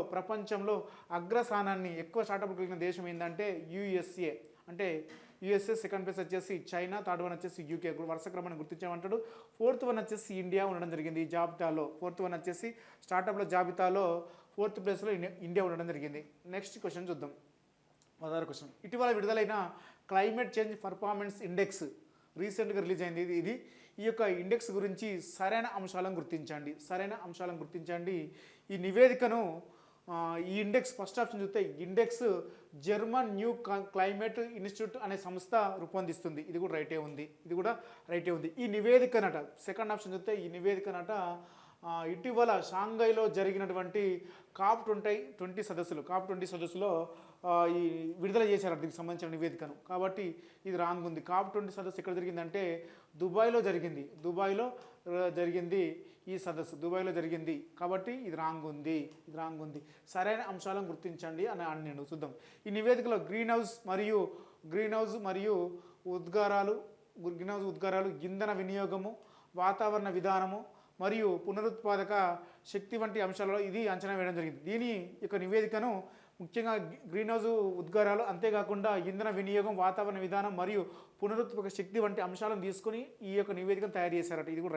అగ్రస్థానాన్ని ఎక్కువ స్టార్టప్ కలిగిన దేశం ఏంటంటే యూఎస్ఏ. అంటే యూఎస్ఏ, సెకండ్ ప్లేస్ వచ్చేసి చైనా, థర్డ్ వన్ వచ్చేసి యూకే. వరుస క్రమాన్ని గుర్తించామంటాడు. ఫోర్త్ వన్ వచ్చేసి ఇండియా ఉండడం జరిగింది ఈ జాబితాలో. ఫోర్త్ వన్ వచ్చేసి స్టార్టప్ల జాబితాలో 4th ప్లేస్లో ఇండియా ఉండడం జరిగింది. నెక్స్ట్ క్వశ్చన్ చూద్దాం. 16వ క్వశ్చన్. ఇటీవల విడుదలైన క్లైమేట్ చేంజ్ పర్ఫార్మెన్స్ ఇండెక్స్ రీసెంట్గా రిలీజ్ అయింది. ఇది ఈ యొక్క ఇండెక్స్ గురించి సరైన అంశాలను గుర్తించండి. ఈ నివేదికను ఈ ఇండెక్స్ ఫస్ట్ ఆప్షన్ చూస్తే index German new climate institute అనే సంస్థ రూపొందిస్తుంది. ఇది కూడా రైటే ఉంది. ఈ నివేదికనట సెకండ్ ఆప్షన్ చూస్తే ఈ నివేదికనట ఇటీవల షాంఘైలో జరిగినటువంటి COP20 సదస్సులో ఈ విడుదల చేశారు దీనికి సంబంధించిన నివేదికను. కాబట్టి ఇది రాంగ్ ఉంది. COP20 సదస్సు ఎక్కడ జరిగిందంటే దుబాయ్లో జరిగింది ఈ సదస్సు దుబాయ్లో జరిగింది. కాబట్టి ఇది రాంగ్ ఉంది. సరైన అంశాలను గుర్తించండి అని నేను చూద్దాం. ఈ నివేదికలో గ్రీన్ హౌస్ మరియు ఉద్గారాలు, ఇంధన వినియోగము, వాతావరణ విధానము మరియు పునరుత్పాదక శక్తి వంటి అంశాలలో ఇది అంచనా వేయడం జరిగింది. దీని యొక్క నివేదికను ముఖ్యంగా గ్రీన్ హౌస్ ఉద్గారాలు, అంతేకాకుండా ఇంధన వినియోగం, వాతావరణ విధానం మరియు పునరుత్పాదక శక్తి వంటి అంశాలను తీసుకొని ఈ యొక్క నివేదికను తయారు చేశారట. ఇది కూడా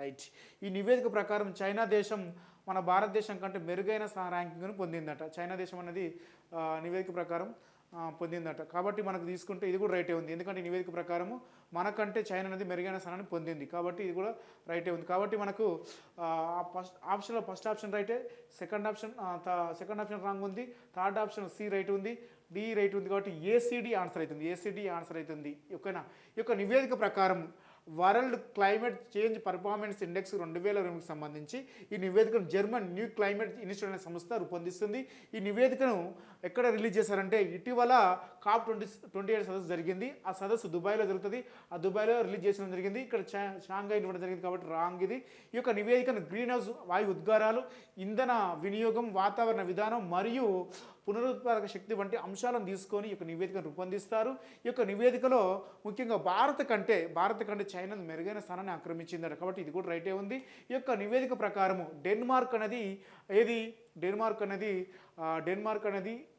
రైట్. ఈ నివేదిక ప్రకారం చైనా దేశం మన భారతదేశం కంటే మెరుగైన ర్యాంకింగ్ను పొందిందట. చైనా దేశం అనేది నివేదిక ప్రకారం పొందిందట. కాబట్టి మనకు తీసుకుంటే ఇది కూడా రైటే ఉంది. ఎందుకంటే ఈ నివేదిక ప్రకారము మనకంటే చైనా అనేది మెరుగైన స్థానాన్ని పొందింది. కాబట్టి ఇది కూడా రైటే ఉంది. కాబట్టి మనకు ఫస్ట్ ఆప్షన్ రైటే, సెకండ్ ఆప్షన్ రాంగ్ ఉంది, థర్డ్ ఆప్షన్ సి రైట్ ఉంది, డి రైట్ ఉంది. కాబట్టి ఏసీడీ ఆన్సర్ అవుతుంది. ఓకేనా. ఈ యొక్క నివేదిక ప్రకారం world climate change performance index 2022కి సంబంధించి ఈ నివేదికను జర్మన్ న్యూ క్లైమేట్ ఇన్స్టిట్యూట్ అనే సంస్థ రూపొందిస్తుంది. ఈ నివేదికను ఎక్కడ రిలీజ్ చేశారంటే ఇటీవల COP28 సదస్సు జరిగింది. ఆ సదస్సు దుబాయ్లో జరుగుతుంది. ఆ దుబాయ్లో రిలీజ్ చేయడం జరిగింది. ఇక్కడ షాంఘై ఇవ్వడం జరిగింది. కాబట్టి రాంగ్ ఇది. ఈ యొక్క నివేదికను గ్రీన్ హౌస్ వాయు ఉద్గారాలు, ఇంధన వినియోగం, వాతావరణ విధానం మరియు పునరుత్పాదక శక్తి వంటి అంశాలను తీసుకొని ఈ యొక్క నివేదికను రూపొందిస్తారు. ఈ యొక్క నివేదికలో ముఖ్యంగా భారత కంటే చైనా మెరుగైన స్థానాన్ని ఆక్రమించిందట. కాబట్టి ఇది కూడా రైటే ఉంది. ఈ యొక్క నివేదిక ప్రకారము డెన్మార్క్ అనేది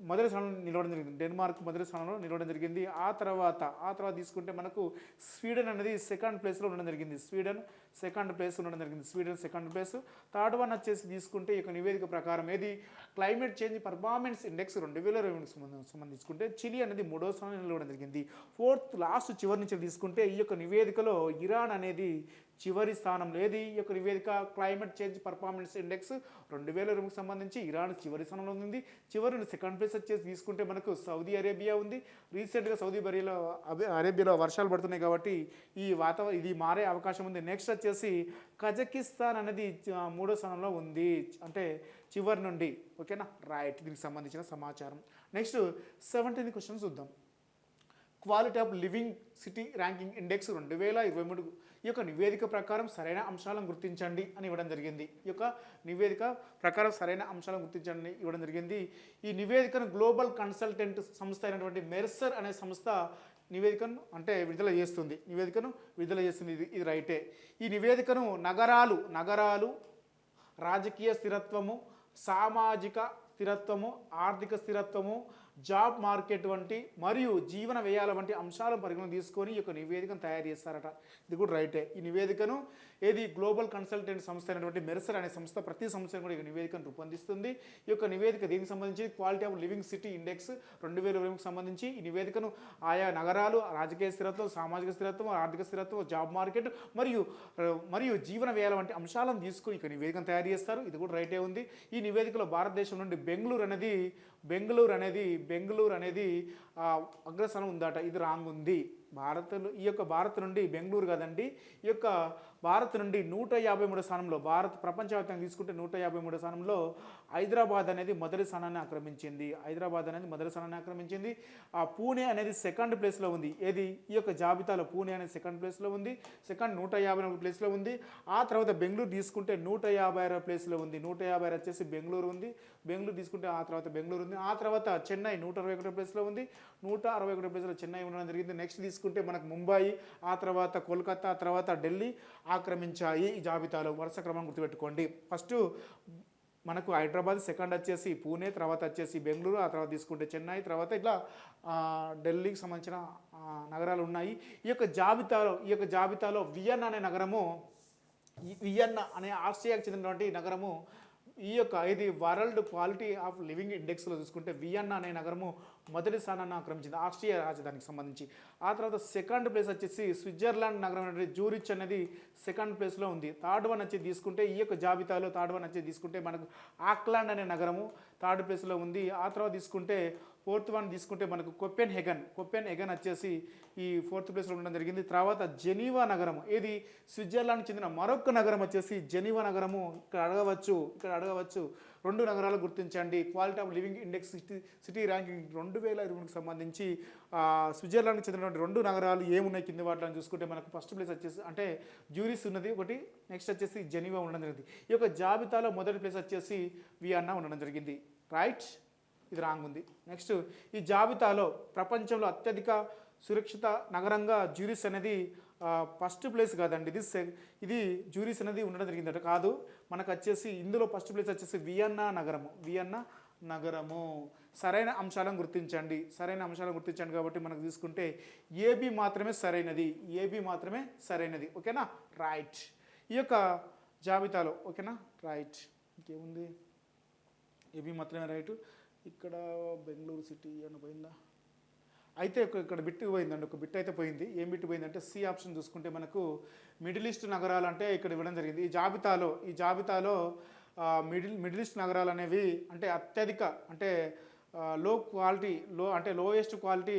మొదటి స్థానంలో నిలవడం జరిగింది. డెన్మార్క్ మొదటి స్థానంలో నిలవడం జరిగింది. ఆ తర్వాత తీసుకుంటే మనకు స్వీడన్ అనేది సెకండ్ ప్లేస్లో ఉండడం జరిగింది. Sweden second place. Third one వచ్చేసి తీసుకుంటే ఈ యొక్క నివేదిక ప్రకారం క్లైమేట్ చేంజ్ పర్ఫార్మెన్స్ ఇండెక్స్ 2020 సంబంధించుకుంటే చిలీ అనేది మూడో స్థానంలో నిలవడం జరిగింది. చివరి నుంచి తీసుకుంటే ఈ యొక్క నివేదికలో ఇరాన్ అనేది చివరి స్థానంలో. ఈ యొక్క నివేదిక క్లైమేట్ చేంజ్ పర్ఫార్మెన్స్ ఇండెక్స్ 2020కి సంబంధించి ఇరాన్ చివరి స్థానంలో ఉంది. చివరి సెకండ్ ప్లేస్ వచ్చేసి తీసుకుంటే మనకు సౌదీ అరేబియా ఉంది. రీసెంట్గా సౌదీ అరేబియాలో వర్షాలు పడుతున్నాయి కాబట్టి ఇది మారే అవకాశం ఉంది. నెక్స్ట్ వచ్చేసి కజకిస్తాన్ అనేది మూడో స్థానంలో ఉంది, అంటే చివరి నుండి. ఓకేనా, రైట్. దీనికి సంబంధించిన సమాచారం. నెక్స్ట్ 17th క్వశ్చన్ చూద్దాం. Quality of living city ranking index 2023 ఈ యొక్క నివేదిక ప్రకారం సరైన అంశాలను గుర్తించండి అని ఇవ్వడం జరిగింది. ఈ నివేదికను గ్లోబల్ కన్సల్టెంట్ సంస్థ అయినటువంటి మెర్సర్ అనే సంస్థ నివేదికను విడుదల చేస్తుంది. ఇది రైటే. ఈ నివేదికను నగరాలు, రాజకీయ స్థిరత్వము, సామాజిక స్థిరత్వము, ఆర్థిక స్థిరత్వము, జాబ్ మార్కెట్ వంటి మరియు జీవన వ్యయాల వంటి అంశాలను పరిగణన తీసుకొని ఈ యొక్క నివేదికను తయారు చేస్తారట. ఇది కూడా రైటే. ఈ నివేదికను గ్లోబల్ కన్సల్టెంట్ సంస్థ అయినటువంటి మెర్సర్ అనే సంస్థ ప్రతి సంవత్సరం కూడా ఈ నివేదికను రూపొందిస్తుంది. ఈ యొక్క నివేదిక దీనికి సంబంధించి quality of living city index 2020కి సంబంధించి ఈ నివేదికను ఆయా నగరాలు, రాజకీయ స్థిరత్వం, సామాజిక స్థిరత్వం, ఆర్థిక స్థిరత్వం, జాబ్ మార్కెట్ మరియు జీవన వ్యయాల వంటి అంశాలను తీసుకొని ఇక నివేదికను తయారు చేస్తారు. ఇది కూడా రైటే ఉంది. ఈ నివేదికలో భారతదేశం నుండి బెంగళూరు అనేది అగ్రస్థానం ఉందట. ఇది రాంగ్ ఉంది. భారత్ నుండి బెంగళూరు కదండి. ఈ యొక్క భారత్ నుండి 153 స్థానంలో, ప్రపంచవ్యాప్తంగా తీసుకుంటే 153 స్థానంలో హైదరాబాద్ అనేది మొదటి స్థానాన్ని ఆక్రమించింది. పూణే అనేది సెకండ్ ప్లేస్లో ఉంది. ఈ యొక్క జాబితాలో పూణే అనేది సెకండ్ ప్లేస్లో ఉంది. 154 ప్లేస్లో ఉంది. ఆ తర్వాత బెంగళూరు తీసుకుంటే 156 ప్లేస్లో ఉంది. 156 వచ్చేసి బెంగళూరు తీసుకుంటే ఆ తర్వాత బెంగళూరు ఉంది. ఆ తర్వాత చెన్నై 161 ప్లేస్లో ఉంది. 161 ప్లేస్లో చెన్నై ఉండడం జరిగింది. నెక్స్ట్ తీసుకుంటే మనకు ముంబై, ఆ తర్వాత కోల్కతా, ఆ తర్వాత ఢిల్లీ ఆక్రమించాయి ఈ జాబితాలో. వరుస క్రమం గుర్తుపెట్టుకోండి. ఫస్ట్ మనకు హైదరాబాద్, సెకండ్ వచ్చేసి పూణే, తర్వాత వచ్చేసి బెంగళూరు, ఆ తర్వాత తీసుకుంటే చెన్నై, తర్వాత ఇట్లా ఢిల్లీకి సంబంధించిన నగరాలు ఉన్నాయి. ఈ యొక్క జాబితాలో వియన్నా అనే ఆస్ట్రియాకి చెందినటువంటి నగరము ఇది వరల్డ్ క్వాలిటీ ఆఫ్ లివింగ్ ఇండెక్స్లో చూసుకుంటే వియన్నా అనే నగరము మొదటి స్థానాన్ని ఆక్రమించింది, ఆస్ట్రియా రాజధానికి సంబంధించి. ఆ తర్వాత సెకండ్ ప్లేస్ వచ్చేసి స్విట్జర్లాండ్ నగరం అనేది జూరిచ్ అనేది సెకండ్ ప్లేస్లో ఉంది. థర్డ్ వన్ వచ్చి తీసుకుంటే ఈ యొక్క జాబితాలో తీసుకుంటే మనకు ఆక్లాండ్ అనే నగరము థర్డ్ ప్లేస్లో ఉంది. ఆ తర్వాత తీసుకుంటే ఫోర్త్ వన్ తీసుకుంటే మనకు కొపెన్ వచ్చేసి ఈ ఫోర్త్ ప్లేస్లో ఉండడం జరిగింది. తర్వాత జెనీవా నగరం, స్విట్జర్లాండ్కి చెందిన మరొక నగరం వచ్చేసి జెనీవా నగరము. ఇక్కడ అడగవచ్చు 2 నగరాలు గుర్తించండి. Quality of living index city ranking 2020కి సంబంధించి స్విట్జర్లాండ్కి చెందినటువంటి 2 నగరాలు ఏమున్నాయి కింద వాటిలో చూసుకుంటే మనకు ఫస్ట్ ప్లేస్ వచ్చేసి జ్యూరిస్ ఉన్నది ఒకటి, నెక్స్ట్ వచ్చేసి జెనీవా ఉండడం జరిగింది. ఈ యొక్క జాబితాలో మొదటి ప్లేస్ వచ్చేసి వియన్నా ఉండడం జరిగింది. రైట్, ఇది రాంగ్ ఉంది. నెక్స్ట్, ఈ జాబితాలో ప్రపంచంలో అత్యధిక సురక్షిత నగరంగా జ్యూరిస్ అనేది ఫస్ట్ ప్లేస్ కాదండి. ఇది జ్యూరిస్ అనేది ఉండడం జరిగిందట. కాదు, మనకు వచ్చేసి ఇందులో ఫస్ట్ ప్లేస్ వచ్చేసి వియన్నా నగరము. సరైన అంశాలను గుర్తించండి కాబట్టి మనకు తీసుకుంటే ఏబి మాత్రమే సరైనది. ఓకేనా, రైట్. ఈ యొక్క జాబితాలో ఓకేనా, రైట్. ఇంకేముంది, ఏబి మాత్రమే రైట్. ఇక్కడ బెంగళూరు సిటీ అని పోయిందా? అయితే ఇక్కడ బిట్టు పోయిందండి, ఒక బిట్ అయితే పోయింది. ఏం బిట్టు పోయిందంటే సి ఆప్షన్ చూసుకుంటే మనకు మిడిల్ ఈస్ట్ నగరాలు అంటే ఇక్కడ ఇవ్వడం జరిగింది. ఈ జాబితాలో మిడిల్ ఈస్ట్ నగరాలు అనేవి అత్యధిక లోయెస్ట్ క్వాలిటీ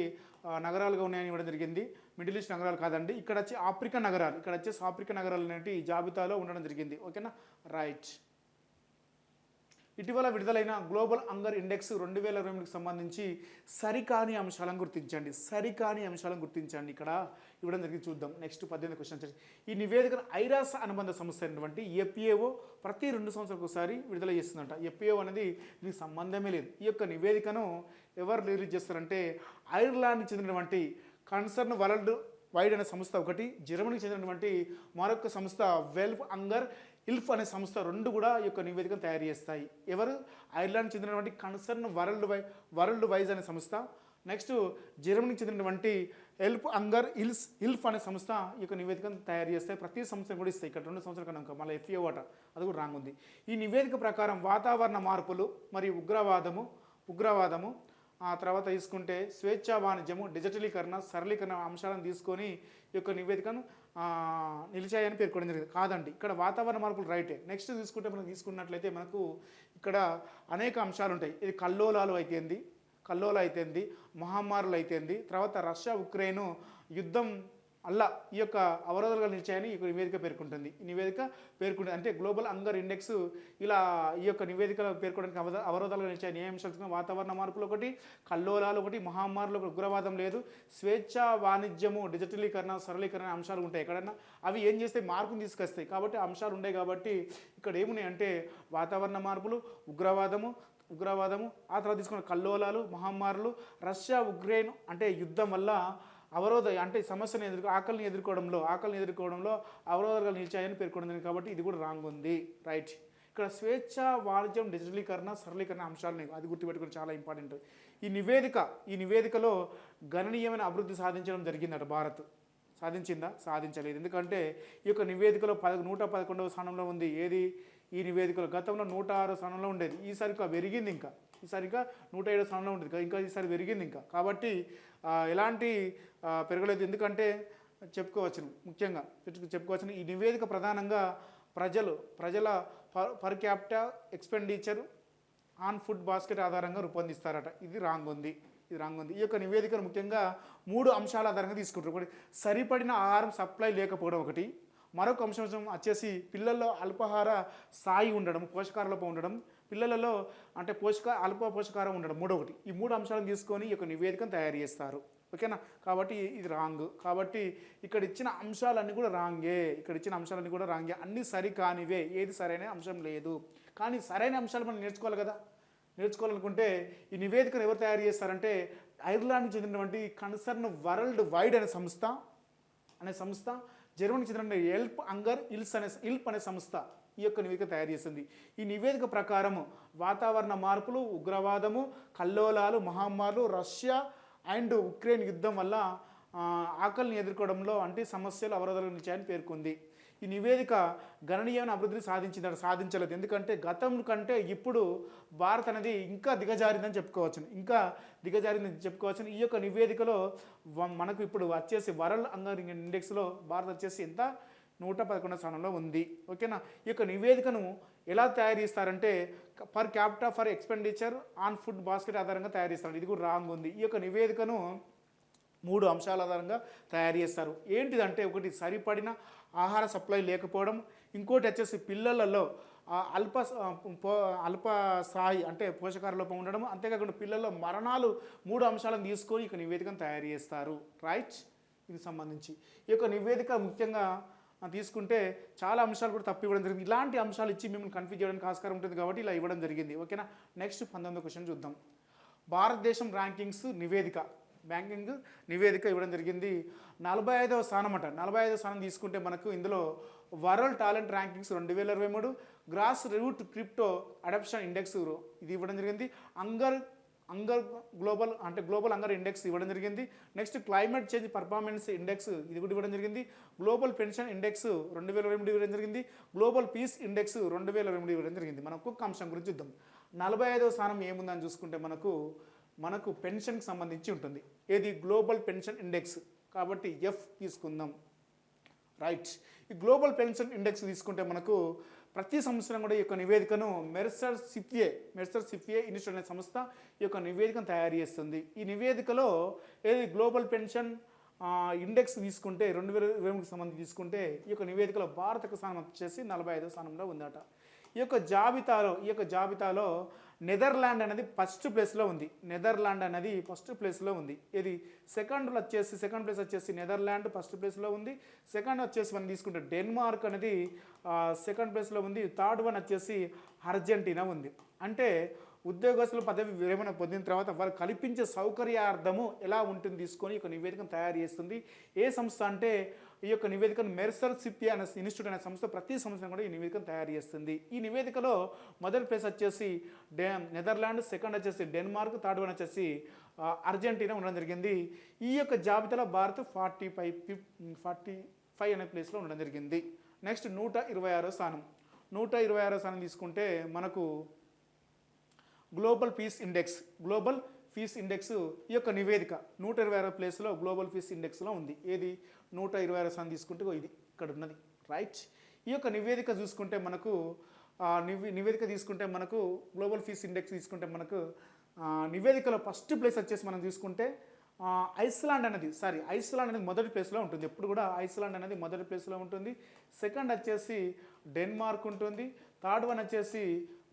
నగరాలుగా ఉన్నాయని ఇవ్వడం జరిగింది. మిడిల్ ఈస్ట్ నగరాలు కాదండి, ఇక్కడ వచ్చి ఆఫ్రికా నగరాలు అనేవి ఈ జాబితాలో ఉండడం జరిగింది. ఓకేనా, రైట్. ఇటీవల విడుదలైన గ్లోబల్ హంగర్ ఇండెక్స్ 2022కి సంబంధించి సరికాని అంశాలను గుర్తించండి. సరికాని అంశాలను గుర్తించండి. ఇక్కడ ఇవ్వడం జరిగింది, చూద్దాం. Next 18 question. ఈ నివేదికను ఐరాస అనుబంధ సంస్థ అయినటువంటి ఎఫ్ఏఓ ప్రతి 2 సంవత్సరాలకు ఒకసారి విడుదల చేస్తుందంట. ఎఫ్ఏఓ అనేది దీనికి సంబంధమే లేదు. ఈ యొక్క నివేదికను ఎవరు రిలీజ్ చేస్తారంటే ఐర్లాండ్కి చెందినటువంటి కన్సర్న్ వరల్డ్ వైడ్ అనే సంస్థ ఒకటి, జర్మనీకి చెందినటువంటి మరొక సంస్థ వెల్ఫ్ హంగర్ ఇల్ఫ్ అనే సంస్థ, రెండు కూడా ఈ యొక్క నివేదికను తయారు చేస్తాయి. ఎవరు? ఐర్లాండ్ చెందినటువంటి కన్సర్న్ వరల్డ్ వైజ్ అనే సంస్థ, నెక్స్ట్ జర్మనీకి చెందినటువంటి ఎల్ఫ్ హంగర్ ఇల్ఫ్ అనే సంస్థ ఈ యొక్క నివేదికను తయారు చేస్తాయి. ప్రతి సంవత్సరం కూడా ఇస్తాయి. ఇక్కడ 2 సంవత్సరాల కనుక మళ్ళీ ఎఫ్ఏఓ అట, అది కూడా రాంగ్ ఉంది. ఈ నివేదిక ప్రకారం వాతావరణ మార్పులు మరియు ఉగ్రవాదము ఆ తర్వాత తీసుకుంటే స్వేచ్ఛా వాణిజ్యము, డిజిటలీకరణ, సరళీకరణ అంశాలను తీసుకొని ఈ యొక్క నివేదికను నిలిచాయని పేర్కొనడం జరిగింది. కాదండి, ఇక్కడ వాతావరణ మార్పులు రైటే. నెక్స్ట్ తీసుకున్నట్లయితే మనకు ఇక్కడ అనేక అంశాలు ఉంటాయి. ఇది కల్లోలాలు అయితేంది, మహమ్మారులు అయితేంది, తర్వాత రష్యా ఉక్రెయిన్ యుద్ధం అల్లా ఈ యొక్క అవరోధాలుగా నిలిచాయని ఈ నివేదిక పేర్కొంటుంది. ఈ నివేదిక పేర్కొంటుంది అంటే గ్లోబల్ హంగర్ ఇండెక్స్ ఇలా ఈ యొక్క నివేదికలో పేర్కొనడానికి అవరోధాలుగా నిలిచాయని ఏ అంశాలు? వాతావరణ మార్పులు ఒకటి, కల్లోలాలు ఒకటి, మహమ్మారులు ఒకటి, ఉగ్రవాదం లేదు, స్వేచ్ఛ వాణిజ్యము, డిజిటలీకరణ, సరళీకరణ అంశాలు ఉంటాయి. ఎక్కడన్నా అవి ఏం చేస్తే మార్పును తీసుకొస్తాయి కాబట్టి అంశాలు ఉన్నాయి. కాబట్టి ఇక్కడ ఏమున్నాయి అంటే వాతావరణ మార్పులు, ఉగ్రవాదము, ఆ తర్వాత తీసుకున్న కల్లోలాలు, మహమ్మారులు, రష్యా ఉక్రెయిన్ అంటే యుద్ధం వల్ల అంటే సమస్యను ఆకలిని ఎదుర్కోవడంలో అవరోధాలు నిలిచాయని పేర్కొంది. కాబట్టి ఇది కూడా రాంగ్ ఉంది. రైట్. ఇక్కడ స్వేచ్ఛ వాణిజ్యం, డిజిటలీకరణ, సరళీకరణ అంశాలని అది గుర్తుపెట్టుకుని చాలా ఇంపార్టెంట్. ఈ నివేదికలో గణనీయమైన అభివృద్ధి సాధించడం జరిగిందట. భారత్ సాధించిందా? సాధించలేదు. ఎందుకంటే ఈ యొక్క నివేదికలో 111వ స్థానంలో ఉంది. ఏది? ఈ నివేదికలో గతంలో 106 స్థానంలో ఉండేది. ఈసారిగా పెరిగింది. ఈసారిగా 107 స్థానంలో ఉండేది. ఇంకా ఈసారి పెరిగింది. కాబట్టి ఎలాంటి పెరగలేదు. ఎందుకంటే ముఖ్యంగా చెప్పుకోవచ్చును ఈ నివేదిక ప్రధానంగా ప్రజల per capita expenditure on food basket ఆధారంగా రూపొందిస్తారట. ఇది రాంగ్ ఉంది. ఈ యొక్క నివేదికను ముఖ్యంగా 3 అంశాల ఆధారంగా తీసుకుంటారు. ఒకటి సరిపడిన ఆహారం సప్లై లేకపోవడం ఒకటి, మరొక అంశం వచ్చేసి పిల్లల్లో అల్పాహార స్థాయి ఉండడం, పోషకాహారలోపం ఉండడం, పిల్లలలో అంటే అల్ప పోషకాహారం ఉండడం మూడొకటి. ఈ 3 అంశాలను తీసుకొని ఈ యొక్క నివేదికను తయారు చేస్తారు. ఓకేనా? కాబట్టి ఇది రాంగ్. కాబట్టి ఇక్కడ ఇచ్చిన అంశాలన్నీ కూడా రాంగే. అన్నీ సరికానివే. ఏది సరైన అంశం లేదు. కానీ సరైన అంశాలు మనం నేర్చుకోవాలి కదా. నేర్చుకోవాలనుకుంటే ఈ నివేదికను ఎవరు తయారు చేస్తారంటే ఐర్లాండ్కి చెందినటువంటి కన్సర్న్ వరల్డ్ వైడ్ అనే సంస్థ, జర్మనీకి చెందిన ఎల్ఫ్ హంగర్ ఇల్ఫ్ అనే సంస్థ ఈ యొక్క నివేదిక తయారు చేస్తుంది. ఈ నివేదిక ప్రకారం వాతావరణ మార్పులు, ఉగ్రవాదము, కల్లోలాలు, మహమ్మారులు, రష్యా అండ్ ఉక్రెయిన్ యుద్ధం వల్ల ఆకలిని ఎదుర్కోవడంలో సమస్యలు అవరోధాలు నిలిచాయని పేర్కొంది. ఈ నివేదిక గణనీయమైన అభివృద్ధిని సాధించలేదు. ఎందుకంటే గతం కంటే ఇప్పుడు భారత్ అనేది ఇంకా దిగజారిందని చెప్పుకోవచ్చు. ఈ యొక్క నివేదికలో మనకు ఇప్పుడు వచ్చేసి వరల్డ్ హంగర్ ఇండెక్స్లో భారత్ వచ్చేసి ఎంత 111వ స్థానంలో ఉంది. ఓకేనా? ఈ యొక్క నివేదికను ఎలా తయారు చేస్తారంటే per capita for expenditure on food basket ఆధారంగా తయారు చేస్తారు. ఇది కూడా రాంగ్ ఉంది. ఈ యొక్క నివేదికను 3 అంశాల ఆధారంగా తయారు చేస్తారు. ఏంటిదంటే ఒకటి సరిపడిన ఆహార సప్లై లేకపోవడం, ఇంకోటి వచ్చేసి పిల్లలలో అల్ప స్థాయి అంటే పోషకాహార లోపం ఉండడం, అంతేకాకుండా పిల్లల్లో మరణాలు 3 అంశాలను తీసుకొని ఇక నివేదికను తయారు చేస్తారు. రైట్. ఇది సంబంధించి ఈ యొక్క నివేదిక ముఖ్యంగా తీసుకుంటే చాలా అంశాలు కూడా తప్పు ఇవ్వడం జరిగింది. ఇలాంటి అంశాలు ఇచ్చి మిమ్మల్ని కన్ఫ్యూజ్ చేయడానికి ఆస్కారం ఉంటుంది కాబట్టి ఇలా ఇవ్వడం జరిగింది. ఓకేనా? నెక్స్ట్ 19వ క్వశ్చన్ చూద్దాం. భారతదేశం ర్యాంకింగ్స్ నివేదిక ఇవ్వడం జరిగింది. 45వ స్థానం అంట. 45వ స్థానం తీసుకుంటే మనకు ఇందులో world talent rankings 2023, grass root crypto adoption index ఇది ఇవ్వడం జరిగింది. గ్లోబల్ హంగర్ ఇండెక్స్ ఇవ్వడం జరిగింది. Next climate change performance index ఇది కూడా ఇవ్వడం జరిగింది. గ్లోబల్ పెన్షన్ ఇండెక్స్ 2022 ఇవ్వడం జరిగింది. గ్లోబల్ పీస్ ఇండెక్స్ 2022 ఇవ్వడం జరిగింది. మనం ఒక్కొక్క అంశం గురించి చూద్దాం. 45వ స్థానం ఏముందని చూసుకుంటే మనకు పెన్షన్కి సంబంధించి ఉంటుంది. ఏది? Global pension index. కాబట్టి ఎఫ్ తీసుకుందాం. రైట్. ఈ గ్లోబల్ పెన్షన్ ఇండెక్స్ తీసుకుంటే మనకు ప్రతి సంవత్సరం కూడా ఈ యొక్క నివేదికను మెర్సర్ సిఫియే ఇన్స్టిట్యూట్ అనే సంస్థ ఈ యొక్క నివేదికను తయారు చేస్తుంది. ఈ నివేదికలో ఏది గ్లోబల్ పెన్షన్ ఇండెక్స్ తీసుకుంటే 2022కి సంబంధించి తీసుకుంటే ఈ యొక్క నివేదికలో భారతకు స్థానం వచ్చేసి 45వ స్థానంలో ఉందట. ఈ యొక్క జాబితాలో నెదర్లాండ్ అనేది ఫస్ట్ ప్లేస్లో ఉంది. ఇది సెకండ్ ప్లేస్ వచ్చేసి నెదర్లాండ్ ఫస్ట్ ప్లేస్లో ఉంది. సెకండ్ వచ్చేసి మనం తీసుకుంటే డెన్మార్క్ అనేది సెకండ్ ప్లేస్లో ఉంది. థర్డ్ వన్ వచ్చేసి అర్జెంటీనా ఉంది. అంటే ఉద్యోగస్తులు పదవి విరమణ పొందిన తర్వాత వారు కల్పించే సౌకర్యార్థము ఎలా ఉంటుంది తీసుకొని ఒక నివేదికను తయారు చేస్తుంది. ఏ సంస్థ అంటే ఈ యొక్క నివేదికను మెర్సర్ సిప్పి అనే ఇన్స్టిట్యూట్ అనే సంస్థ ప్రతి సంవత్సరం కూడా ఈ నివేదికను తయారు చేస్తుంది. ఈ నివేదికలో మొదటి ప్లేస్ వచ్చేసి నెదర్లాండ్, సెకండ్ వచ్చేసి డెన్మార్క్, థర్డ్ వన్ వచ్చేసి అర్జెంటీనా ఉండడం జరిగింది. ఈ యొక్క జాబితాలో భారత్ 45 అనే ప్లేస్లో ఉండడం జరిగింది. నెక్స్ట్ 126వ స్థానం తీసుకుంటే మనకు గ్లోబల్ పీస్ ఇండెక్స్ ఈ యొక్క నివేదిక 126వ ప్లేస్లో గ్లోబల్ పీస్ ఇండెక్స్లో ఉంది. ఏది 126వ స్థానం తీసుకుంటే ఇది ఇక్కడ ఉన్నది, రైట్. ఈ యొక్క నివేదిక చూసుకుంటే మనకు గ్లోబల్ పీస్ ఇండెక్స్ తీసుకుంటే మనకు నివేదికలో ఫస్ట్ ప్లేస్ వచ్చేసి మనం తీసుకుంటే ఐస్లాండ్ అనేది మొదటి ప్లేస్లో ఉంటుంది. ఎప్పుడు కూడా ఐస్లాండ్ అనేది మొదటి ప్లేస్లో ఉంటుంది. సెకండ్ వచ్చేసి డెన్మార్క్ ఉంటుంది. థర్డ్ వన్ వచ్చేసి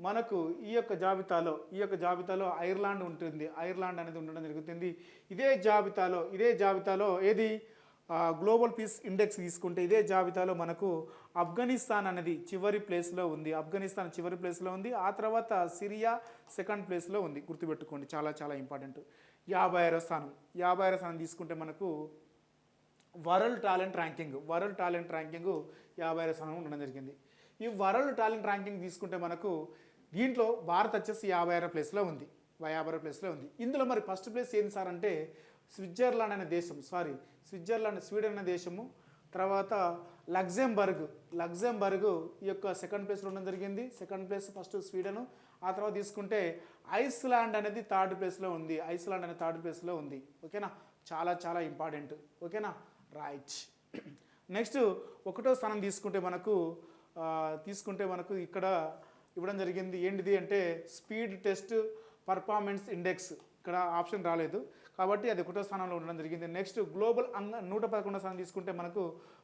మనకు ఈ యొక్క జాబితాలో ఐర్లాండ్ ఉంటుంది. ఐర్లాండ్ అనేది ఉండడం జరుగుతుంది. ఇదే జాబితాలో ఏది గ్లోబల్ పీస్ ఇండెక్స్ తీసుకుంటే ఇదే జాబితాలో మనకు ఆఫ్ఘనిస్తాన్ అనేది చివరి ప్లేస్లో ఉంది. ఆ తర్వాత సిరియా సెకండ్ ప్లేస్లో ఉంది. గుర్తుపెట్టుకోండి, చాలా చాలా ఇంపార్టెంట్. 56వ స్థానం తీసుకుంటే మనకు వరల్డ్ టాలెంట్ ర్యాంకింగ్ 56వ స్థానం ఉండడం జరిగింది. ఈ వరల్డ్ టాలెంట్ ర్యాంకింగ్ తీసుకుంటే మనకు దీంట్లో భారత్ వచ్చేసి 56వ ప్లేస్లో ఉంది. ఇందులో మరి ఫస్ట్ ప్లేస్ ఏంటి సార్ అంటే స్విట్జర్లాండ్ స్వీడన్ అనే దేశము, తర్వాత లగ్జెంబర్గ్ ఈ యొక్క సెకండ్ ప్లేస్లో ఉండడం జరిగింది. సెకండ్ ప్లేస్ ఫస్ట్ స్వీడన్, ఆ తర్వాత తీసుకుంటే ఐస్లాండ్ అనేది థర్డ్ ప్లేస్లో ఉంది. ఓకేనా, చాలా చాలా ఇంపార్టెంట్. ఓకేనా, రైట్. నెక్స్ట్ 1వ స్థానం తీసుకుంటే మనకు ఇక్కడ ఇవ్వడం జరిగింది. ఏంటిది అంటే స్పీడ్ టెస్ట్ పర్ఫార్మెన్స్ ఇండెక్స్. ఇక్కడ ఆప్షన్ రాలేదు కాబట్టి అది 1వ స్థానంలో ఉండడం జరిగింది. నెక్స్ట్ 111వ స్థానం తీసుకుంటే మనకు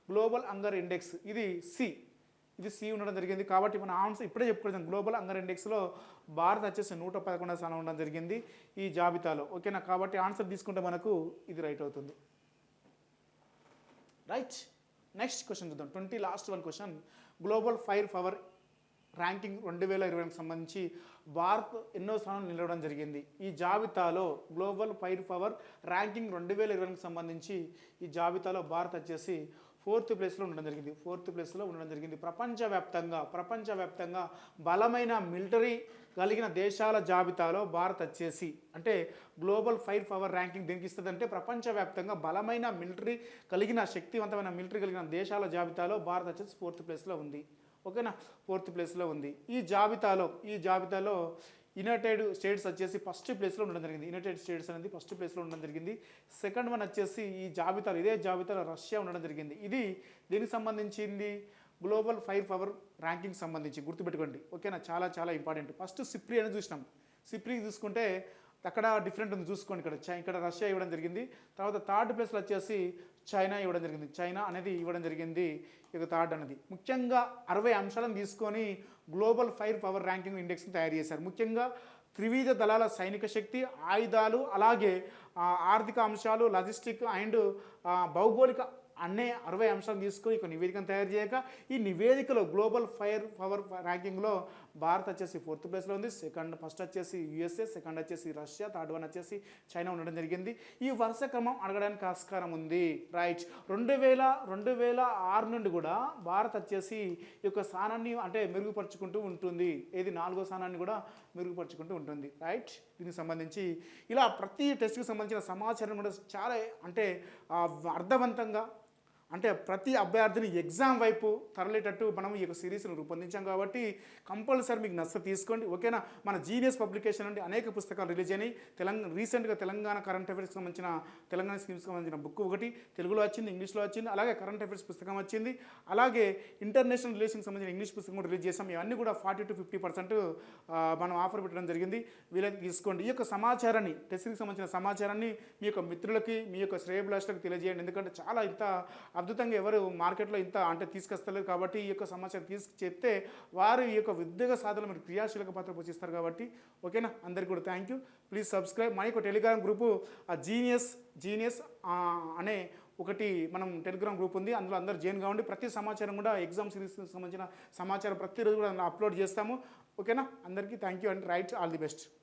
గ్లోబల్ హంగర్ ఇండెక్స్, ఇది సి ఉండడం జరిగింది. కాబట్టి మన ఆన్సర్ ఇప్పుడే చెప్పుకోవడం, గ్లోబల్ హంగర్ ఇండెక్స్లో భారత్ వచ్చేసి 111వ స్థానం ఉండడం జరిగింది ఈ జాబితాలో. ఓకేనా, కాబట్టి ఆన్సర్ తీసుకుంటే మనకు ఇది రైట్ అవుతుంది, రైట్. నెక్స్ట్ క్వశ్చన్ చూద్దాం. Last one question. Global fire power ranking 2020కి సంబంధించి భారత్ ఎన్నో స్థానం నిలవడం జరిగింది. ఈ జాబితాలో గ్లోబల్ ఫైర్ పవర్ ర్యాంకింగ్ 2020కి సంబంధించి ఈ జాబితాలో భారత్ వచ్చేసి 4th ప్లేస్లో ఉండడం జరిగింది. ప్రపంచవ్యాప్తంగా బలమైన మిలిటరీ కలిగిన దేశాల జాబితాలో భారత్ వచ్చేసి అంటే గ్లోబల్ ఫైర్ పవర్ ర్యాంకింగ్ దేనికి ఇస్తుంది అంటే ప్రపంచవ్యాప్తంగా బలమైన మిలిటరీ కలిగిన శక్తివంతమైన మిలిటరీ కలిగిన దేశాల జాబితాలో భారత్ వచ్చేసి 4th ప్లేస్లో ఉంది. ఓకేనా, 4th ప్లేస్లో ఉంది. ఈ జాబితాలో యునైటెడ్ స్టేట్స్ వచ్చేసి ఫస్ట్ ప్లేస్లో ఉండడం జరిగింది. సెకండ్ వన్ వచ్చేసి ఇదే జాబితాలో రష్యా ఉండడం జరిగింది. ఇది దీనికి సంబంధించింది గ్లోబల్ ఫైర్ పవర్ ర్యాంకింగ్ సంబంధించి గుర్తుపెట్టుకోండి. ఓకేనా, చాలా చాలా ఇంపార్టెంట్. ఫస్ట్ సిప్రి అని చూసినాం. సిప్రికి చూసుకుంటే అక్కడ డిఫరెంట్ ఉంది చూసుకోండి. ఇక్కడ రష్యా ఇవ్వడం జరిగింది. తర్వాత థర్డ్ ప్లేస్లో వచ్చేసి చైనా అనేది ఇవ్వడం జరిగింది. ఇక థర్డ్ అనేది ముఖ్యంగా 60 అంశాలను తీసుకొని గ్లోబల్ ఫైర్ పవర్ ర్యాంకింగ్ ఇండెక్స్ని తయారు చేశారు. ముఖ్యంగా త్రివిధ దళాల సైనిక శక్తి, ఆయుధాలు, అలాగే ఆర్థిక అంశాలు, లాజిస్టిక్ అండ్ భౌగోళిక అనే 60 అంశాలను తీసుకొని ఒక నివేదికను తయారు చేయక ఈ నివేదికలో గ్లోబల్ ఫైర్ పవర్ ర్యాంకింగ్లో భారత్ వచ్చేసి 4th ప్లేస్లో ఉంది. ఫస్ట్ వచ్చేసి యుఎస్ఏ, సెకండ్ వచ్చేసి రష్యా, థర్డ్ వన్ వచ్చేసి చైనా ఉండడం జరిగింది. ఈ వరుస క్రమం అడగడానికి ఆస్కారం ఉంది, రైట్. 2006 నుండి కూడా భారత్ వచ్చేసి ఈ యొక్క స్థానాన్ని అంటే మెరుగుపరుచుకుంటూ ఉంటుంది. 4వ స్థానాన్ని కూడా మెరుగుపరుచుకుంటూ ఉంటుంది, రైట్. దీనికి సంబంధించి ఇలా ప్రతి టెస్ట్కి సంబంధించిన సమాచారం కూడా చాలా అంటే అర్థవంతంగా అంటే ప్రతి అభ్యర్థిని ఎగ్జామ్ వైపు తరలేటట్టు మనం ఈ యొక్క సిరీస్ను రూపొందించాం. కాబట్టి కంపల్సరీ మీకు నచ్చ తీసుకోండి. ఓకేనా, మన జీనియస్ పబ్లికేషన్ నుండి అనేక పుస్తకాలు రిలీజ్ అయినాయి. రీసెంట్గా తెలంగాణ కరెంట్ అఫైర్స్కి సంబంధించిన తెలంగాణ స్కీమ్స్కి సంబంధించిన బుక్ ఒకటి తెలుగులో వచ్చింది, ఇంగ్లీష్లో వచ్చింది. అలాగే కరెంట్ అఫైర్స్ పుస్తకం వచ్చింది. అలాగే ఇంటర్నేషనల్ రిలేషన్కి సంబంధించిన ఇంగ్లీష్ పుస్తకం కూడా రిలీజ్ చేసాం. ఇవన్నీ కూడా 40 to 50% మనం ఆఫర్ పెట్టడం జరిగింది. వీళ్ళకి తీసుకోండి. ఈ యొక్క సమాచారాన్ని టెస్ట్కి సంబంధించిన సమాచారాన్ని మీ యొక్క మిత్రులకి, మీ యొక్క శ్రేయభిలాషులకు తెలియజేయండి. ఎందుకంటే చాలా ఇంత అద్భుతంగా ఎవరు మార్కెట్లో ఇంత అంటే తీసుకొస్తలేరు కాబట్టి ఈ యొక్క సమాచారం చెప్తే వారు ఈ యొక్క ఉద్యోగ సాధనలో మీరు క్రియాశీలక పాత్ర పోషిస్తారు కాబట్టి ఓకేనా. అందరికీ కూడా థ్యాంక్ యూ. Please subscribe. మా యొక్క టెలిగ్రామ్ గ్రూపు జీనియస్ అనే ఒకటి మనం టెలిగ్రామ్ గ్రూప్ ఉంది, అందులో అందరూ జాయిన్ కావండి. ప్రతి సమాచారం కూడా ఎగ్జామ్ సిరీస్కి సంబంధించిన సమాచారం ప్రతిరోజు కూడా అప్లోడ్ చేస్తాము. ఓకేనా. అందరికీ thank you and right all the best.